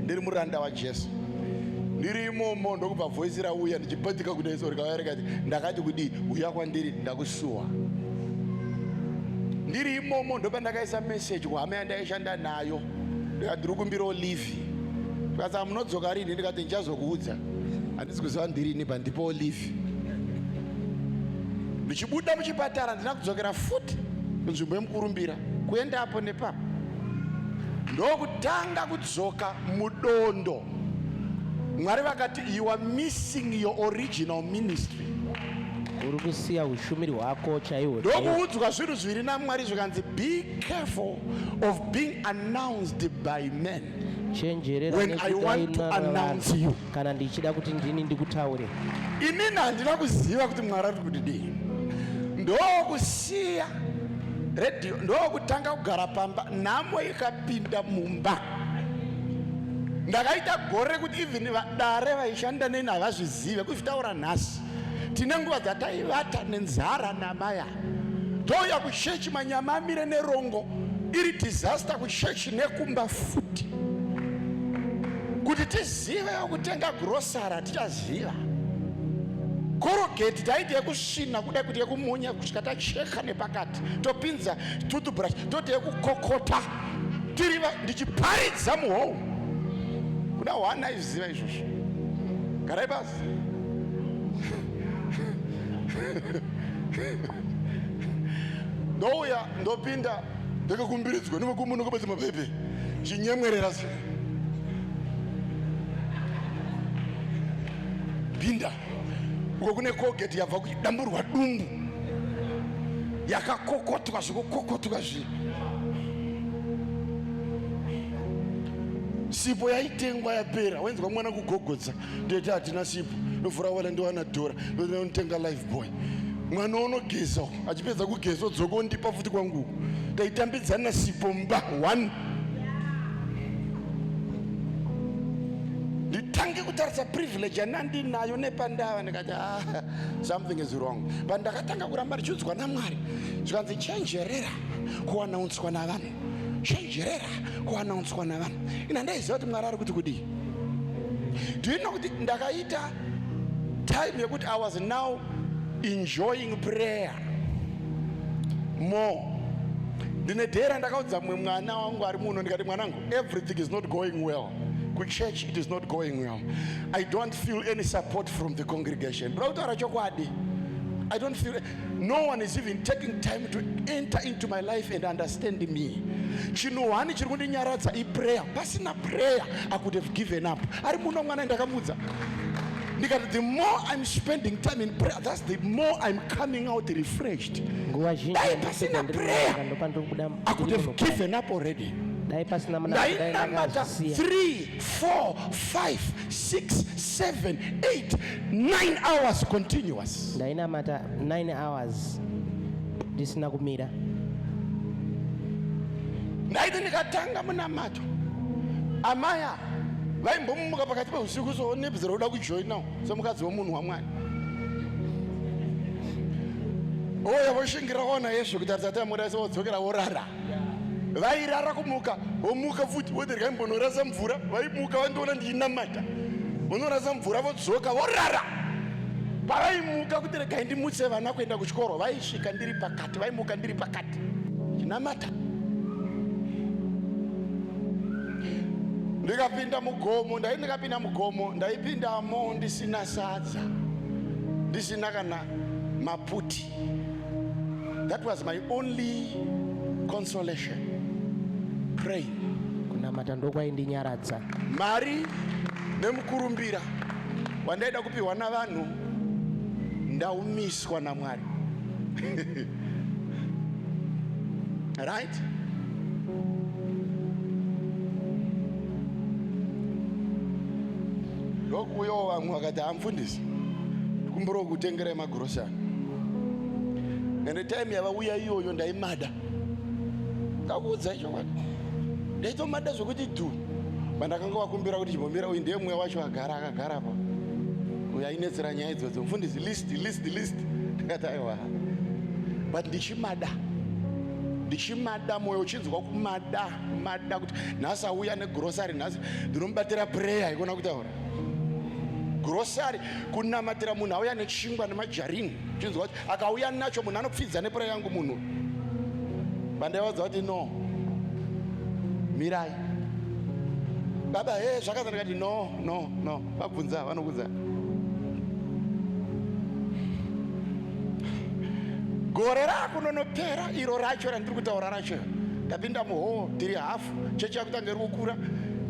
ndiri muranda waJesu, ndiri imomo ndokubva voice rauya ndichipatika kudai soro rikauya rikati ndakati kudii, uya kwandiri ndakusuwa. Ndiri imomo ndopandakaisa message kuhama yandaishanda nayo ndikati ndiri kumbirawo leave. Tikati munodzoka rini? Ndikati ndichazokuudza, handisi kuziva ndirini pandipowo leave. Ndichibuda muchipatara ndina kudzokera futi kunzvimbo yemukurumbira kuendapo nepapo. Ndokutanga kudzoka mudondo. Mwari vakati you are missing your original ministry. Uri kusiya ushumiri hwako chaihwo. Ndokuudzwa zvinhu zviri naMwari zvikanzi be careful of being announced by men when I want to announce you. Kana ndichida kuti ndini ndikutaure. Inini handina kuziva kuti Mwari ari kuti dii. Ndokusiya radio, ndokutanga kugara pamba, nhamo ikapinda mumba. Ndakaita gore kuti even vadare vaishanda neni havazvizive. Kuzvitaura nhasi tine nguva dzataivata nenzara namaya. Touya kuchechi manyama amire nerongo, iri disaster kuchechi nekumba futi. Kuti tizive kutenga grosara tichaziva. Korogeti taiti yekusvina kudai kuti yekumunya kusvika tacheka nepakati, topinza toothbrush toti yekukokota tiriva ndichiparidza muhou. Kuda hwana aiziva izvozvo. Garai basi. Ndouya ndopinda ndakakumbiridzwa nevakomana kabadza mapepe chinyemwerera se pinda uko kune Colgate yabva kudamburwa dumbu yakakokotwa zvekukokotwa zvi. Sipo yaitengwa yapera, wenzwa mwana kugogodza ndeti hatina sipo, ndovhura wala ndiwana dhora ndinotenga life boy. Mwana unogeza achipedza kugeza odzoka ondipa futi kwangu. Taitambidzana sipo mba 1. Nditange kutaridza privilege yanandinayo nepandava ndikati something is wrong. Pandakatanga kuramba ndichiudzwa naMwari zvikanzi chenjerera kuanaunswa navanhu, chenjerera kuanaunswa navanhu. Ina ndaiziva kuti Mwari ari kuti kudii. Ndinoona kuti ndakaita time yekuti I was now enjoying prayer more. Ndine dhera ndakaudza mumwe mwana wangu ari muno ndikati mwanangu, everything is not going well. Kuchurch it is not going well. I don't feel any support from the congregation. Brautaura chokwadi. I don't feel, no one is even taking time to enter into my life and understand me. Chinuhani chiri kundinyaradza prayer. Pasina prayer I could have given up. Ari muno mwana ndakamudza. Because the more I'm spending time in prayer, that's the more I'm coming out refreshed. Pasina prayer I could have given up already. Ndainamata 3, 4, 5, 6, 7, 8, 9 hours continuous. Ndainamata 9 hours ndisina kumira. Ndaiti ndikatanga munamato amaya vaimbomuka pakati peusiku soonepzera uda kujoinawo somukadzi womunhu waMwari. Oya voshingira ona Yesu kuti arisati amurasa vodzokera vorara. Vairara kumuka vomuka futi voti rikaimbonorasa mvura, vaimuka vandiona ndinamata vonorasa mvura vodzoka vorara. Pavaimuka kuti regai ndimutse vana kuenda kuchikoro, vaisvika ndiri pakati, vaimuka ndiri pakati chinamata. Ndikapinda mugomo, ndikapinda mugomo, ndaipindamo ndisina sadza, ndisina kana maputi. That was my only consolation. Pray. Kunamata ndokwaindinyaradza. Mari nemukurumbira wandaida kupiwa navanhu ndaumiswa naMwari. Right? Ndokuuyawo vamwe vakati amufundisi kumbura kutengera magrosari. ende time yavauya iyoyo ndaimada, ndakuudza icho kwati ndaitomada zvokuti dhu bandakanga wakumbira kuti chimbomira uyu ndiye mweya wacho akagara pa uyu ainetsera nyaya idzodzo, mufundisi list. Ndikati aiwa, but ndichimada mwoyo uchinzwa kumada kuti nhasi auya negrosari, nhasi ndinomubatira prayer ikona kutaura grosari, kunamatira munhu auya nechingwa nemajarini, uchinzwa kuti akauya nacho munhu anopfidza neprayer yangu munhu. Bandaiwadza kuti no, mirai baba, zvakaza. Ndikati no, vabvunza, vanokudza. Gore rakunonopera iro racho randiri kutaura racho, ndapinda muhoo tiri hafu, chechi yakutanga iri kukura,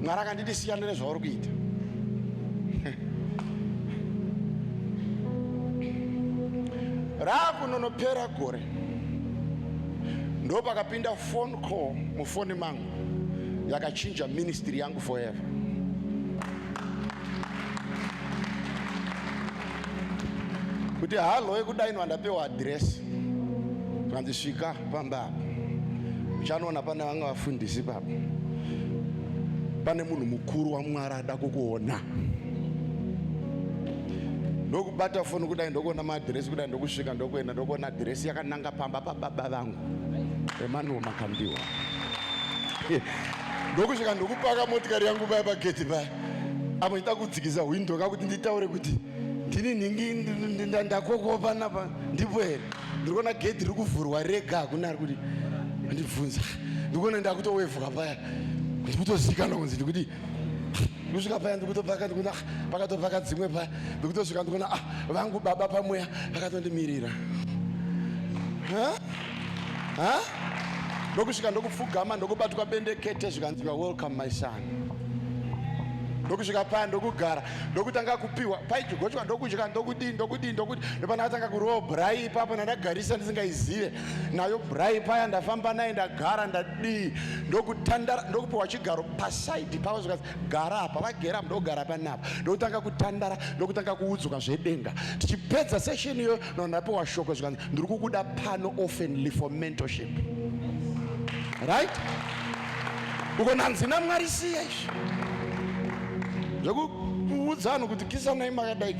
Mwari akanditi siyana nezvauri kuita. Rakunonopera gore, ndo pakapinda phone call mufoni mangu yakachinja ministry yangu forever. Kuti halo yekudainwa ndapewa address, ndisvika pamba uchanoona pane vamwe vafundisi papa, pane munhu mukuru waMwari ada kukuona. Ndokubata foni kudai, ndokuona maadhiresi kudai, ndokusvika ndokuenda ndokuona adhiresi yakananga pamba pababa vangu Emmanuel Makambiwa. Ndokusvika ndokupaka motikari yangu paya pageti paya, apo ndita kudzikisa window kakuti nditaure kuti ndini ningi ndakokopa napa ndipo here ndikuona gate riri kuvhurwa rega, hakuna ari kuti ndibvunza. Ndikuona ndakutowevuka paya, ndikutozikanwa kunzi ndikuti ndosvika paya ndikutopaka, ndikuona pakatopaka dzimwe paya, ndikutosvika ndikuona vangu baba pamweya vakatondimirira. Ndokusvika ndokupfugama, ndokubatwa bendekete, zvikanziwa welcome my son. Ndokusvika paya ndokugara, ndokutanga kupiwa paichigochwa, ndokudya, ndokudii, ndopanakatanga kuriwo brai ipapo, ndandagarisa ndisingaizive nayo brai paya, ndafamba naye ndagara, ndadii, ndokutandara, ndokupiwa chigaro pasaidi pavo, zvikanzi gara apa, vagera ndogara panapa, ndokutanga kutandara, ndokutanga kuudzuka zvedenga. Tichipedza session iyo, ndapiwa shoko zvikanzi ndiri kukuda pano oftenly for mentorship. Right? Ukonanzi naMwari siya izvi zvokuudza vanhu kuti kisanai makadai.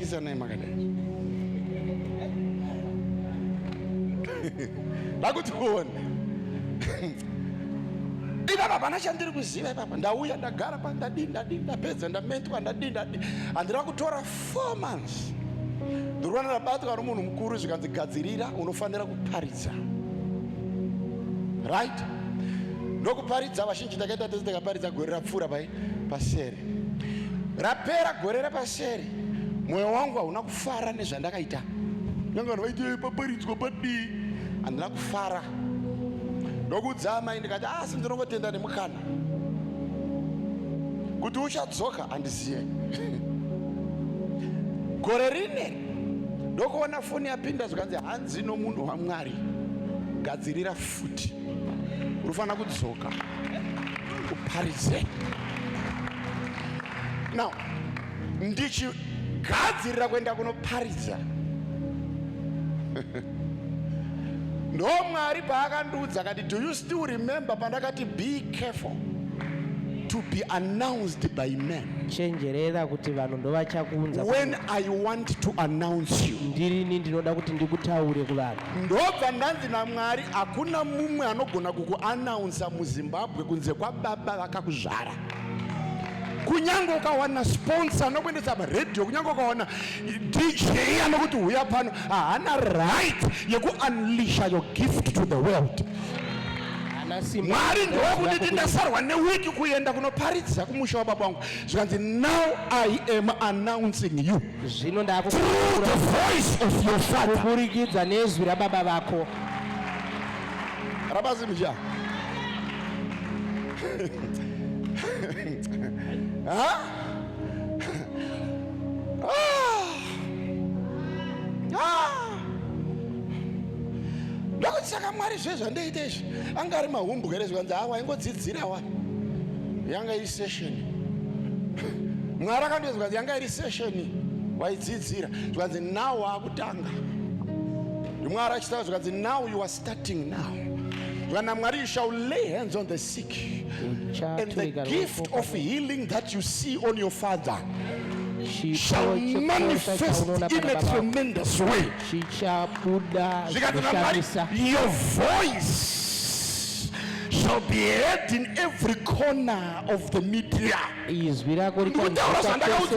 Ndakuti uone ipapa pana chandiri kuziva ipapa, ndauya ndagara pa, ndapedza ndamentwa, handira kutora 4 months. Ndikuona ndabatwa nomunhu mukuru, zvikanzi gadzirira, unofanira kuparidza. Right? Ndokuparidza, vazhinji takaita tese takaparidza gore rapfuura pasere. Rapera gore repasere, mwoyo wangu hauna kufara nezvandakaita. Nyanga vanhu vaiti paparidzwa padii, handina kufara. Ndokudzama ndikati asi ndinongotenda nemukana kuti uchadzoka, handizive. Gore rine ndokuona foni yapinda, zvikanzi hanzi nomunhu waMwari, gadzirira futi, unofanira kudzoka uparidze. Now, ndichigadzirira kuenda kunoparidza, ndo Mwari paakandiudza akati, do you still remember pandakati be careful to be announced by men? Chenjerera kuti vanhu ndovachakunza when I want to announce you. Ndirini ndinoda kuti ndikutaure kuvanhu. Ndobva ndanzi naMwari, hakuna mumwe anogona kukuannounsa muZimbabwe kunze kwababa vakakuzvara. Kunyange ukawana sponsor nokuendesa radio, kunyange ukawana DJ anokuti uya pano, haana right yekuunleasha your gift to the world. Mwari ndokuti ndasarwa newiki kuenda kunoparidza kumusha wababa wangu, zvikanzi now I am announcing you through the voice of your father. Kuburikidza nezwi rababa vako. Rabazimija. Ndakuti saka Mwari zvezvandaita izvi anga ari mahumbu here, zvikanzi hawa ingodzidzira wa yanga iri session. Mwari akandiudza zvikanzi yanga iri session waidzidzira, zvikanzi nawo akutanga Now you are starting now. You shall lay hands on the sick, and the gift of healing that you see on your father shall manifest in a tremendous way. Your voice shall be heard in every corner of the media. I'm going to enlarge,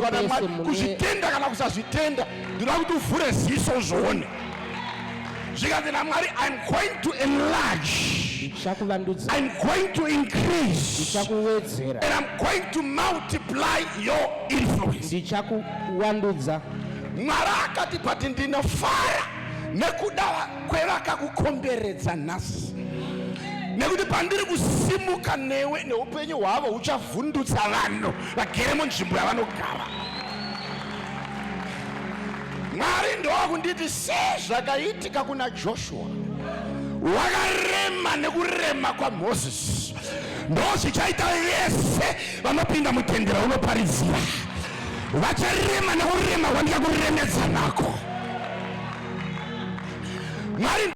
I'm going to increase, and I'm going to multiply your influence. Marakati patindina fire nekuda kwelaka kukomberedza nasi nekuti pandiri kusimuka newe neupenyu hwavo uchavhundutsa vanhu vagere munzvimbo yavanogara. Mwari ndokunditi sezvakaitika kuna Joshua, wakarema nekurema kwa Moses, ndozvichaita vese vanopinda mutendero unoparidzira. Vacharema nekurema kwandikakuremedza nako. Mwari